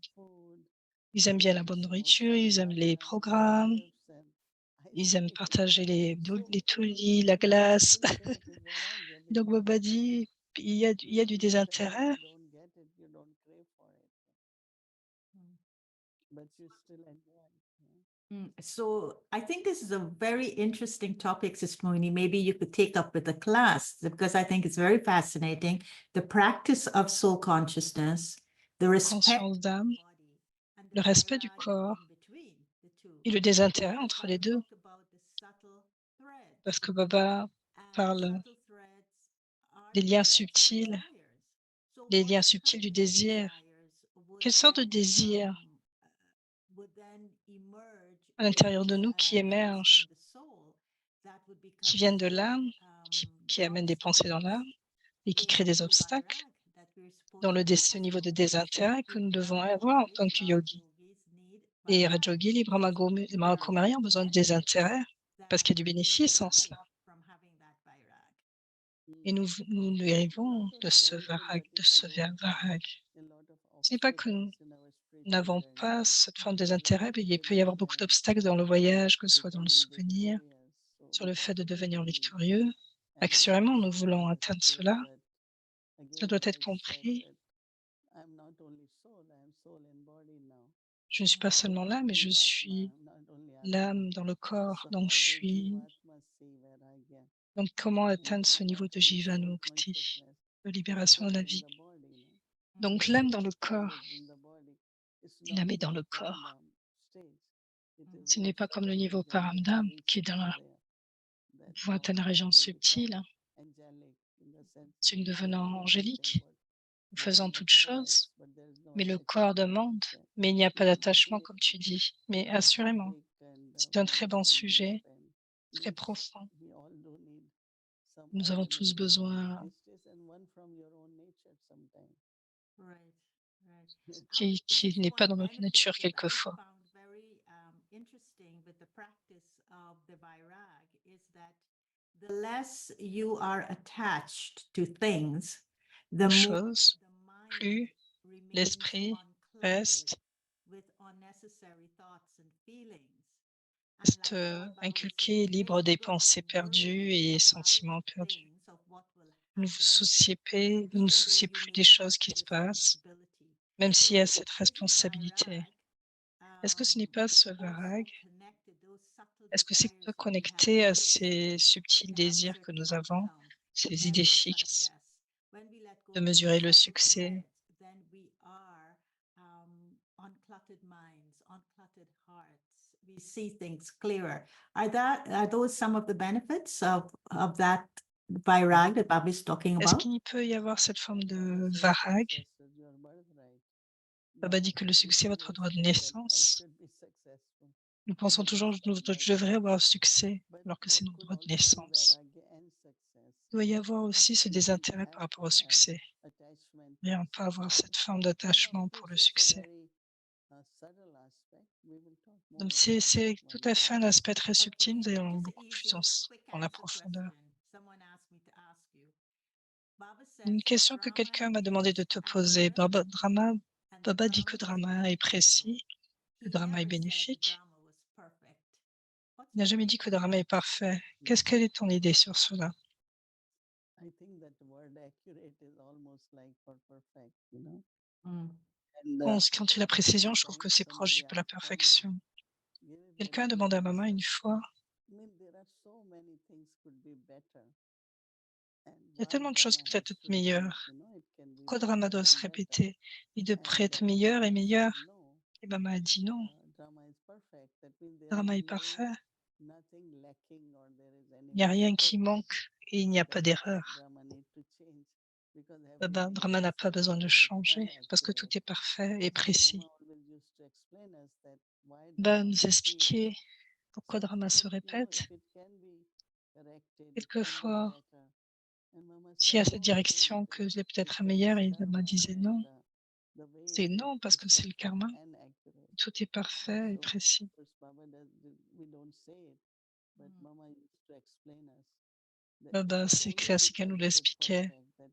S1: Ils aiment bien la bonne nourriture, ils aiment les programmes, ils aiment partager les toulis, la glace. Donc Baba dit: il y a du désintérêt».
S7: So I think this is a very interesting topic, Sister Moini. Maybe you could take up with the class because I think it's very fascinating. The practice of soul consciousness, the respect
S1: Conscience d'âme,
S7: for the body, and
S1: le
S7: the
S1: respect du
S7: vairag
S1: corps
S7: in between the two.
S1: et le désintérêt
S7: Because
S1: entre
S7: Baba
S1: les 2.
S7: talked about the subtle
S1: Parce
S7: threads,
S1: que Baba
S7: and the
S1: parle
S7: subtle threads are
S1: des
S7: the
S1: liens
S7: threads of
S1: subtils,
S7: desires. So what
S1: du
S7: kind of
S1: désir.
S7: desires would
S1: Quelle sorte de
S7: then
S1: désir
S7: emerge
S1: à l'intérieur de
S7: with
S1: nous qui
S7: those from
S1: émergent,
S7: the soul that would
S1: qui
S7: become
S1: viennent de
S7: so
S1: l'âme, qui amènent des pensées dans
S7: obstacles
S1: l'âme et qui créent
S7: in
S1: des
S7: the
S1: obstacles
S7: vairag that we're
S1: dans
S7: supposed to
S1: ce
S7: focus
S1: niveau de
S7: on.
S1: désintérêt que
S7: Do
S1: nous devons
S7: Brahma
S1: avoir en tant
S7: Kumaris,
S1: que
S7: Raj
S1: yogi.
S7: Yogis need
S1: Les
S7: vairag
S1: Rajogis, les
S7: because there are
S1: Brahmakumaris ont besoin de
S7: benefits
S1: désintérêt parce qu'il
S7: that
S1: y a du
S7: we
S1: bénéfice en
S7: derive
S1: cela.
S7: from having that vairag.
S1: Et nous dérivons de ce vairag. Ce n'est pas que nous n'avons pas cette forme de désintérêt, mais il peut y avoir beaucoup d'obstacles dans le voyage, que ce soit dans le souvenir, sur le fait de devenir victorieux. Assurément, nous voulons atteindre cela. Cela doit être compris. Je ne suis pas seulement là, mais je suis l'âme dans le corps. Donc comment atteindre ce niveau de Jivanmukti, de libération de la vie? Donc l'âme dans le corps, l'âme est dans le corps. Ce n'est pas comme le niveau Paramdam qui est dans la vous atteindre la région subtile, c'est une devenant angélique. Nous faisons toutes choses, mais le corps demande, mais il n'y a pas d'attachement comme tu dis. Mais assurément, c'est un très bon sujet, très profond. Nous avons tous besoin
S7: Right, right.
S1: qui
S7: Just
S1: n'est pas
S7: one
S1: dans notre
S7: benefit
S1: nature
S7: that I
S1: quelquefois.
S7: found very interesting with the practice of the Vairag is that the less you are attached to things,
S1: aux
S7: the more
S1: choses,
S7: the mind
S1: plus
S7: remains
S1: l'esprit
S7: uncluttered
S1: reste
S7: with unnecessary thoughts and feelings. And
S1: reste,
S7: like what Baba was
S1: inculqué,
S7: saying
S1: libre
S7: today,
S1: des
S7: quit
S1: pensées perdues
S7: worrying
S1: et
S7: about
S1: sentiments perdus.
S7: things of what will
S1: Ne vous
S7: happen,
S1: vous ne
S7: even though
S1: souciez
S7: you
S1: plus
S7: may
S1: des choses
S7: have
S1: qui
S7: the
S1: se passent,
S7: responsibility.
S1: même s'il y a
S7: So
S1: cette
S7: this is
S1: responsabilité.
S7: Vairag.
S1: Est-ce que ce n'est pas ce
S7: Also
S1: vairag?
S7: connected, those subtle
S1: Est-ce que c'est
S7: desires
S1: pas
S7: that we have
S1: connecté à
S7: to
S1: ces
S7: achieve,
S1: subtils
S7: to have a
S1: désirs que
S7: certain
S1: nous avons,
S7: outcome,
S1: ces idées
S7: measure
S1: fixes
S7: success? When we let go
S1: de
S7: of those
S1: mesurer le
S7: subtle
S1: succès?
S7: threads, then we are uncluttered minds, uncluttered hearts. We see things clearer. Are those some of the benefits of that Vairag that Baba is talking
S1: Est-ce
S7: about?
S1: qu'il peut y avoir cette forme de
S6: Baba says
S1: vairag?
S6: success is your birthright.
S1: Baba dit
S6: Now,
S1: que le
S6: we
S1: succès est votre
S6: always
S1: droit de
S6: think that I
S1: naissance.
S6: should be successful.
S1: Nous pensons toujours que je devrais avoir le succès,
S6: But
S1: alors que
S6: there
S1: c'est notre
S6: could
S1: droit de
S6: also be
S1: naissance.
S6: vairagya and success.
S1: Il doit y avoir aussi ce
S6: You don't
S1: désintérêt par
S6: have
S1: rapport
S6: to
S1: au
S6: have
S1: succès,
S6: attachment to
S1: mais
S6: the
S1: on peut avoir
S6: success.
S1: cette forme
S6: Then, of
S1: d'attachement pour le
S6: course, it's a
S1: succès.
S6: very subtle aspect. We will talk more
S1: Donc
S6: about
S1: c'est
S6: it
S1: tout
S6: when
S1: à
S6: we
S1: fait
S6: talk
S1: un
S6: about
S1: aspect très subtil, nous
S7: Okay,
S1: allons
S7: just
S1: beaucoup plus
S7: easy, quick
S1: dans la
S7: answer
S1: profondeur.
S7: question. Someone asked me to ask you. Baba
S1: Une
S7: says
S1: question que
S7: drama
S1: quelqu'un m'a demandé de
S7: is
S1: te poser.
S7: accurate and the
S1: Baba dit que
S7: drama is
S1: drama est
S7: beneficial.
S1: précis, que
S7: He
S1: drama est
S7: never said the
S1: bénéfique.
S7: drama was perfect. What's
S1: Il n'a
S7: your
S1: jamais dit
S7: take
S1: que
S7: on
S1: drama
S7: that?
S1: est parfait. Quelle est ton idée sur cela?
S6: I think that the word accurate is almost like for perfect,
S7: Mm.
S6: And
S1: Quand tu la précision, je trouve que
S6: sometimes
S1: c'est proche
S6: somebody
S1: de la
S6: asked Mama,
S1: perfection.
S6: give a
S1: Quelqu'un a
S6: very good
S1: demandé à maman
S6: answer.
S1: une fois,
S6: I mean, there are so many things could be better. And
S1: il y a
S6: why
S1: tellement de choses
S6: drama
S1: qui peuvent
S6: has
S1: être
S6: to repeat,
S1: meilleures.
S6: it can be
S1: Pourquoi drama
S6: better
S1: doit se
S6: and better.
S1: répéter? Il devrait
S6: And
S1: être meilleur et
S6: Mama said
S1: meilleur.
S6: no,
S1: Et maman a dit non,
S6: drama is perfect. That means there
S1: drama
S6: is
S1: est parfait.
S6: nothing lacking or there is any
S1: Il n'y a rien
S6: mistake
S1: qui manque et il n'y a
S6: that
S1: pas d'erreur.
S6: drama need to change because
S1: Drama
S6: everything
S1: n'a
S6: is
S1: pas besoin de
S6: perfect
S1: changer
S6: and
S1: parce que tout
S6: accurate.
S1: est parfait et
S6: So Mama
S1: précis.
S6: always used to explain us that why
S1: Va
S6: drama
S1: nous
S6: repeats.
S1: expliquer pourquoi drama se
S6: Sometimes,
S1: répète.
S6: if it can be corrected, it can be
S1: Quelquefois,
S6: better. And Mama
S1: s'il y
S6: said,
S1: a cette
S6: no, it won't.
S1: direction que c'est peut-être
S6: Because
S1: meilleur, et maman
S6: karma
S1: disait
S6: and
S1: non.
S6: the way
S1: C'est
S6: it is,
S1: non parce
S6: it's
S1: que c'est le
S6: perfect
S1: karma.
S6: and accurate.
S1: Tout est parfait et
S6: So,
S1: précis.
S6: of course, Baba does, we don't say it, but
S7: Mm.
S6: Mama used to explain us that it is
S1: C'est
S6: only
S1: classique, elle nous
S6: because it is
S1: l'expliquait.
S6: perfect that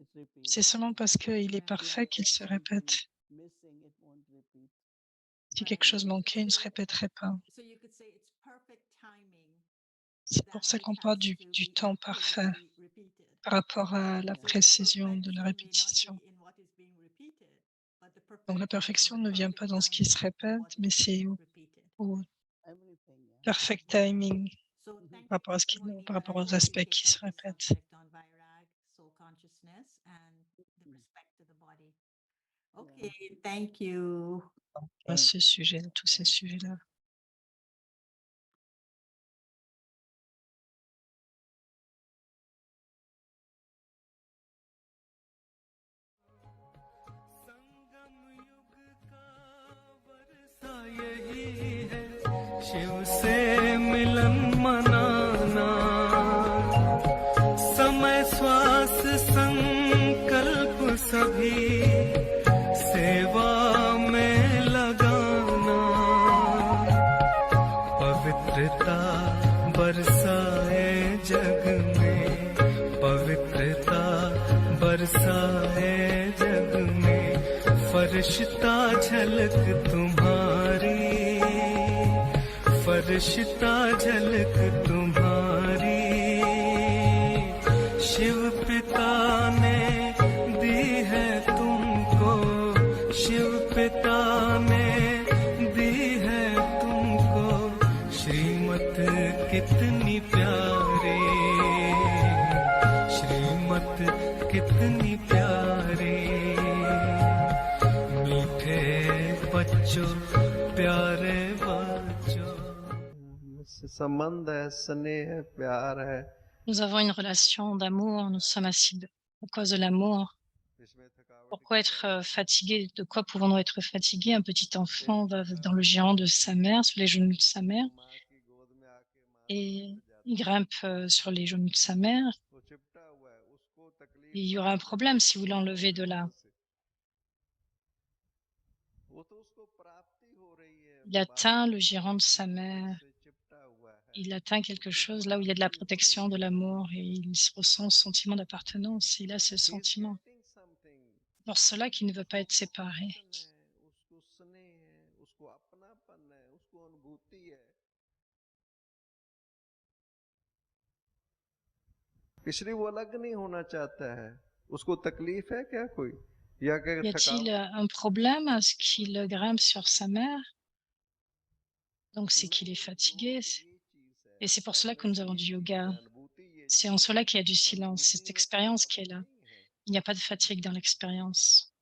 S6: it repeats.
S1: C'est seulement parce qu'il est
S7: Right.
S6: If
S1: parfait qu'il
S6: there is
S1: se
S6: something
S1: répète.
S6: missing, it won't repeat.
S1: Si
S7: Right.
S1: quelque chose
S6: Otherwise,
S1: manquait, il ne se répéterait pas.
S7: So you could say it's perfect timing
S1: C'est
S7: that
S1: pour ça
S7: it
S1: qu'on parle
S7: has to
S1: du
S7: be
S1: temps parfait
S7: accurately repeated.
S1: par rapport à la
S6: yeah.
S7: So the
S1: précision de la
S7: perfection may not
S1: répétition.
S7: be in what is being repeated, but the
S1: Donc la
S7: perfection is in
S1: perfection
S7: the
S1: ne vient
S7: perfect
S1: pas dans ce qui se
S7: timing of
S1: répète,
S7: what
S1: mais
S7: is
S1: c'est
S7: being repeated.
S1: au
S6: Everything, yeah.
S1: perfect timing
S7: So
S6: Mhm.
S7: thank
S1: par
S7: you,
S1: rapport à
S7: Moni,
S1: par
S7: and I
S1: rapport aux
S7: hope you
S1: aspects
S7: pick
S1: qui
S7: up
S1: se
S7: this
S1: répètent.
S7: subject on Vairag, soul consciousness, and the
S6: Mm.
S7: respect to the body.
S6: Yeah.
S7: Okay, thank you.
S1: À ce sujet, tous ces
S6: Thank you.
S1: sujets-là.
S4: यही है शिव से मिलन मनाना समय श्वास संकल्प सभी सेवा में लगाना पवित्रता बरसाए जग में पवित्रता बरसाए जग में फरिश्ता झलक तुम्हारी फरिश्ता झलक तुम्हारी शिव पिता ने दी है तुमको शिव पिता ने दी है तुमको श्रीमत कितनी प्यारी श्रीमत कितनी प्यारी मीठे बच्चों प्यारे बच्चों
S6: संबंध है स्नेह है प्यार है
S1: Nous avons une relation d'amour, nous sommes assis à cause de l'amour. Pourquoi être fatigué? De quoi pouvons-nous être fatigués? Un petit enfant va dans le géant de sa mère, sur les genoux de sa mère, et il grimpe sur les genoux de sa mère. Et il y aura un problème si vous l'enlevez de là. Il atteint le gérant de sa mère. il atteint quelque chose là où il y a de la protection, de l'amour et il se ressent ce sentiment d'appartenance. Il a ce sentiment. Pour cela qu'il ne veut pas être séparé.
S8: इसलिए वो अलग नहीं होना चाहता है। उसको तकलीफ है क्या कोई? या क्या
S1: Y a-t-il
S8: थकावट?
S1: un problème à ce qu'il grimpe sur sa mère? Donc c'est qu'il est fatigué. Et c'est pour cela que nous avons du yoga. C'est en cela qu'il y a du silence, cette expérience qui est là. Il n'y a pas de fatigue dans l'expérience.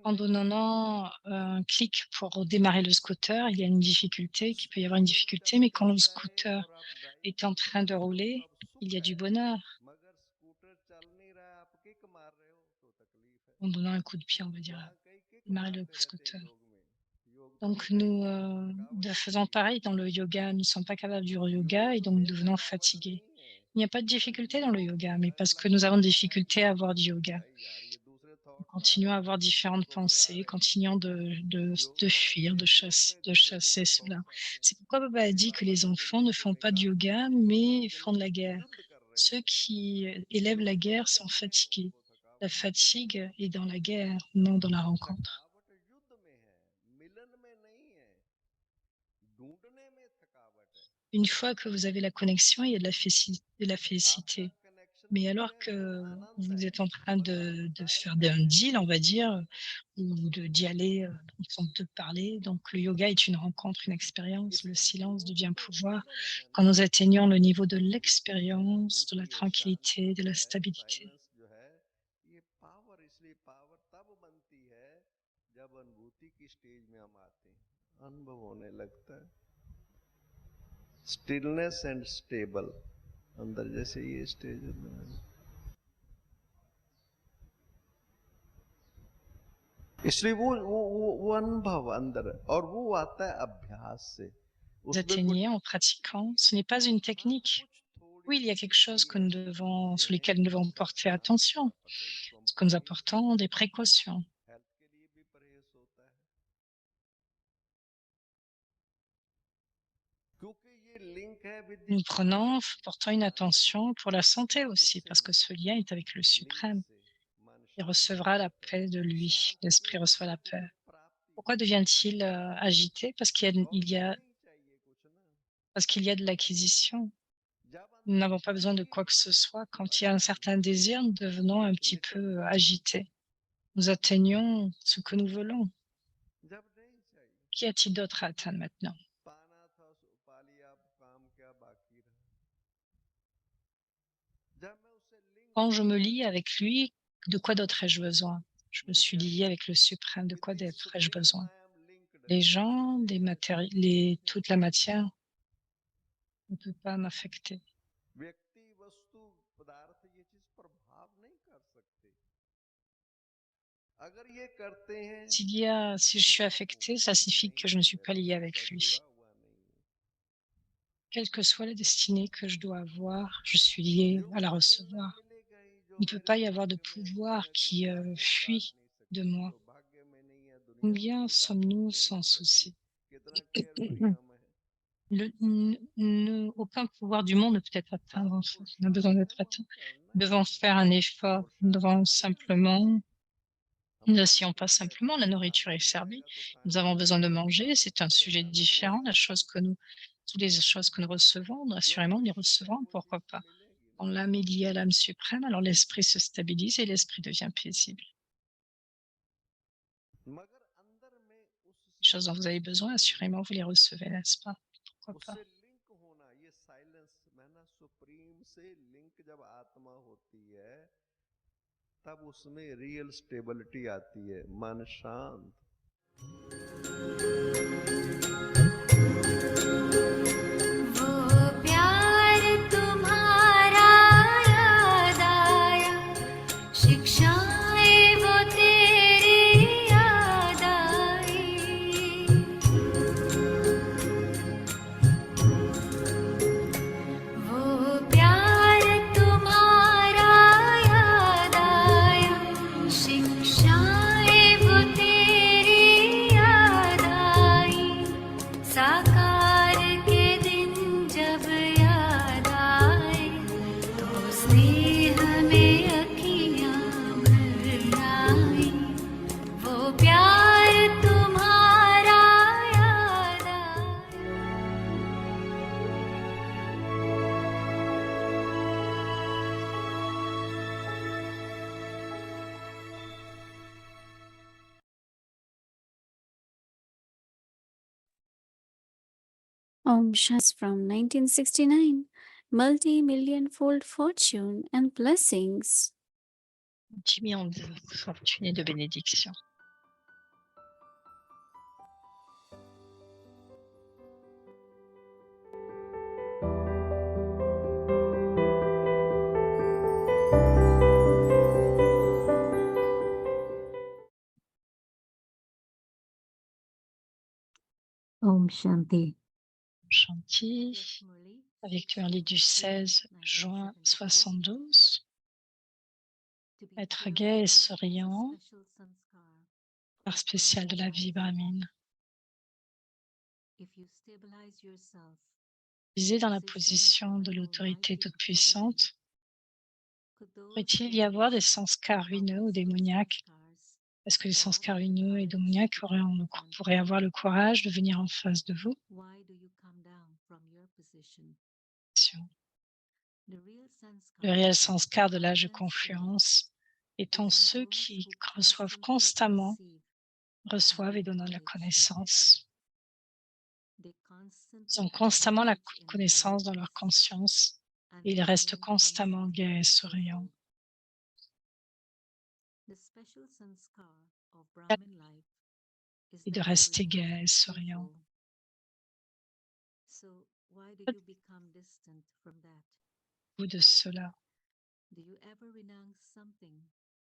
S1: En donnant un clic pour démarrer le scooter, il y a une difficulté, qu'il peut y avoir une difficulté, mais quand le scooter est en train de rouler, il y a du bonheur. En donnant un coup de pied, on va dire, démarrer le scooter. Donc nous faisons pareil dans le yoga. Nous ne sommes pas capables du yoga et donc nous devenons fatigués. Il n'y a pas de difficulté dans le yoga, mais parce que nous avons des difficultés à avoir du yoga. Continuons à avoir différentes pensées, continuons de fuir, de chasser cela. C'est pourquoi Baba a dit que les enfants ne font pas de yoga, mais font de la guerre. Ceux qui élèvent la guerre sont fatigués. La fatigue est dans la guerre, non dans la rencontre. Une fois que vous avez la connexion, il y a de la félicité. Mais alors que vous êtes en train de faire un deal, on va dire, ou d'y aller, de parler, donc le yoga est une rencontre, une expérience, le silence devient pouvoir. Quand nous atteignons le niveau de l'expérience, de la tranquillité, de la stabilité.
S8: Stillness and stable अंदर जैसे ये स्टेज इसलिए वो अनुभव अंदर है और वो आता है अभ्यास से
S1: Vous atteignez en pratiquant. Ce n'est pas une technique. Oui, il y a quelque chose sur lesquels nous devons porter attention, ce que nous apportons des précautions. Nous portons une attention pour la santé aussi, parce que ce lien est avec le suprême. Il recevra la paix de lui. L'esprit reçoit la paix. Pourquoi devient-il agité? Parce qu'il y a de l'acquisition. Nous n'avons pas besoin de quoi que ce soit. Quand il y a un certain désir, nous devenons un petit peu agités. Nous atteignons ce que nous voulons. Qu'y a-t-il d'autre à atteindre maintenant? Quand je me lie avec lui, de quoi d'autre ai-je besoin? Je me suis lié avec le suprême, de quoi d'autre ai-je besoin? Les gens, toute la matière ne peut pas m'affecter. Si je suis affecté, ça signifie que je ne suis pas lié avec lui. Quelle que soit la destinée que je dois avoir, je suis lié à la recevoir. Il ne peut pas y avoir de pouvoir qui fuit de moi. Combien sommes-nous sans souci? Aucun pouvoir du monde ne peut être atteint. En fait. On a besoin d'être atteint. Nous devons faire un effort. Nous n'asseyons pas simplement, la nourriture est servie. Nous avons besoin de manger, c'est un sujet différent. Toutes les choses que nous recevons, assurément, nous les recevrons, pourquoi pas. Quand l'âme est liée à l'âme suprême, alors l'esprit se stabilise et l'esprit devient paisible. Les choses dont vous avez besoin, assurément, vous les recevez, n'est-ce pas? Pourquoi pas?
S8: तब उसमें real stability आती है मन शांत
S9: वो प्यार तुम्हारा याद आया शिक्षाएं वो तेरी याद आई वो प्यार तुम्हारा याद आया शिक्षाएं वो तेरी याद
S5: Om Shas from 1969. Multi-million fold fortune and blessings.
S1: 10 millions de fortune et de bénédictions.
S10: Om Shanti.
S1: Shanti, avec Murli du 16 juin 72. Être gai et souriant, part spéciale de la vie brahmine. Visez dans la position de l'autorité toute puissante. Pourrait-il y avoir des sanskars ruineux ou démoniaques? Est-ce que les sanskars ruineux et démoniaques pourraient avoir le courage de venir en face de vous? Le réel sanskar de l'âge de confluence étant ceux qui reçoivent constamment, reçoivent et donnent la connaissance. Ils ont constamment la connaissance dans leur conscience et ils restent constamment gais et souriants. Et de rester gai et souriant. Vous de cela,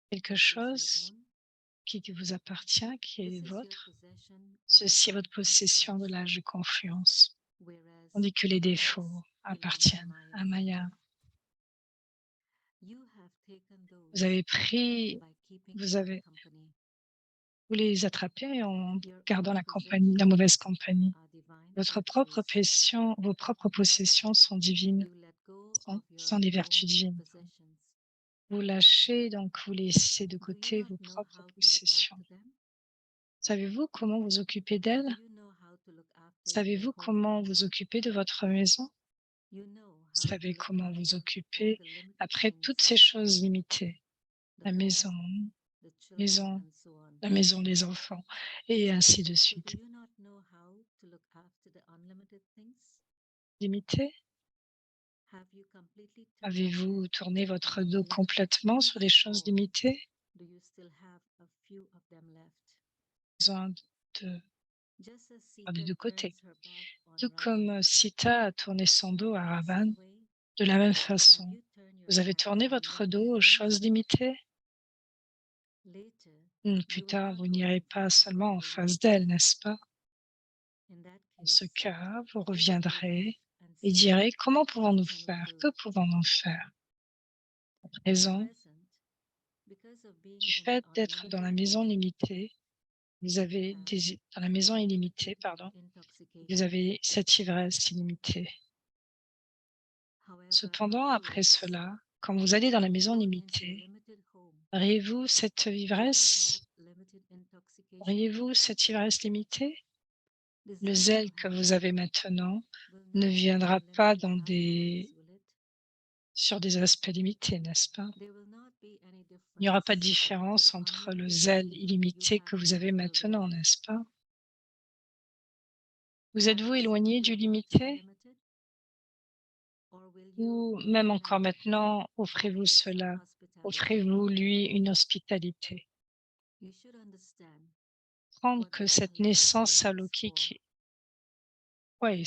S1: quelque chose qui vous appartient, qui est vôtre, ceci est votre possession de l'âge de confluence, tandis que les défauts appartiennent à Maya. Vous avez pris, vous les attrapez en gardant la compagnie, la mauvaise compagnie. Vos propres possessions sont divines, sont les vertus divines. Vous lâchez, donc vous laissez de côté vos propres possessions. Savez-vous comment vous occuper d'elles? Savez-vous comment vous occuper de votre maison? Savez comment vous occuper après toutes ces choses limitées? La maison, la maison des enfants, et ainsi de suite. Limité? Avez-vous tourné votre dos complètement sur les choses limitées? Besoin de des deux côtés. Tout comme Sita a tourné son dos à Ravan, de la même façon, vous avez tourné votre dos aux choses limitées? Plus tard, vous n'irez pas seulement en face d'elles, n'est-ce pas? Dans ce cas, vous reviendrez et direz comment pouvons-nous faire? Que pouvons-nous faire? À présent, du fait d'être dans la maison limitée, dans la maison illimitée, pardon, vous avez cette ivresse illimitée. Cependant, après cela, quand vous allez dans la maison limitée, auriez-vous cette ivresse? Auriez-vous cette ivresse limitée? Le zèle que vous avez maintenant ne viendra pas sur des aspects limités, n'est-ce pas? Il n'y aura pas de différence entre le zèle illimité que vous avez maintenant, n'est-ce pas? Vous êtes-vous éloigné du limité? Ou même encore maintenant, offrez-vous cela, offrez-vous lui une hospitalité. Prendre que cette naissance alokhique, oui,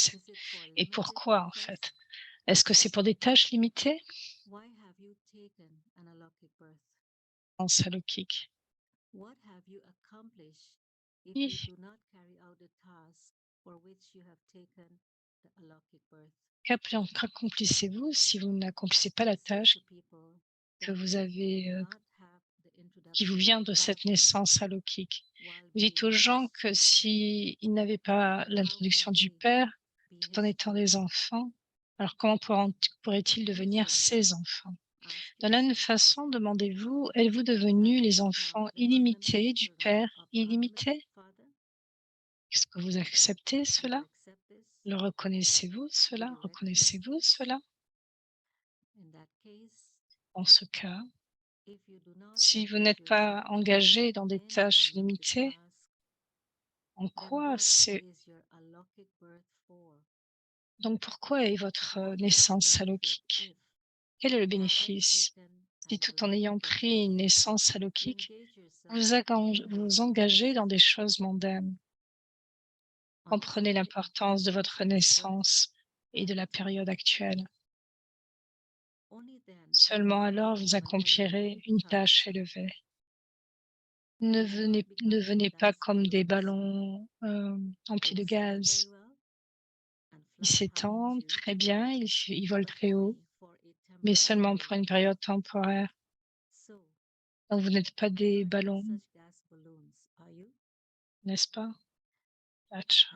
S1: et pourquoi en fait? Est-ce que c'est pour des tâches limitées? Naissance alokhique. Oui. Qu'accomplissez-vous si vous n'accomplissez pas la tâche que vous avez, qui vous vient de cette naissance alokhique? Vous dites aux gens que s'ils n'avaient pas l'introduction du Père, tout en étant des enfants, alors comment pourraient-ils devenir ses enfants? De la même façon, demandez-vous, êtes-vous devenus les enfants illimités du Père illimité? Est-ce que vous acceptez cela? Le reconnaissez-vous cela? Reconnaissez-vous cela? En ce cas, si vous n'êtes pas engagé dans des tâches limitées, en quoi Donc pourquoi est votre naissance alaukique? Quel est le bénéfice? Si tout en ayant pris une naissance alaukique, vous vous engagez dans des choses mondaines. Comprenez l'importance de votre naissance et de la période actuelle. Seulement alors vous accomplirez une tâche élevée. Ne venez pas comme des ballons emplis de gaz. Ils s'étendent très bien, ils volent très haut, mais seulement pour une période temporaire. Donc vous n'êtes pas des ballons, n'est-ce pas? Acha.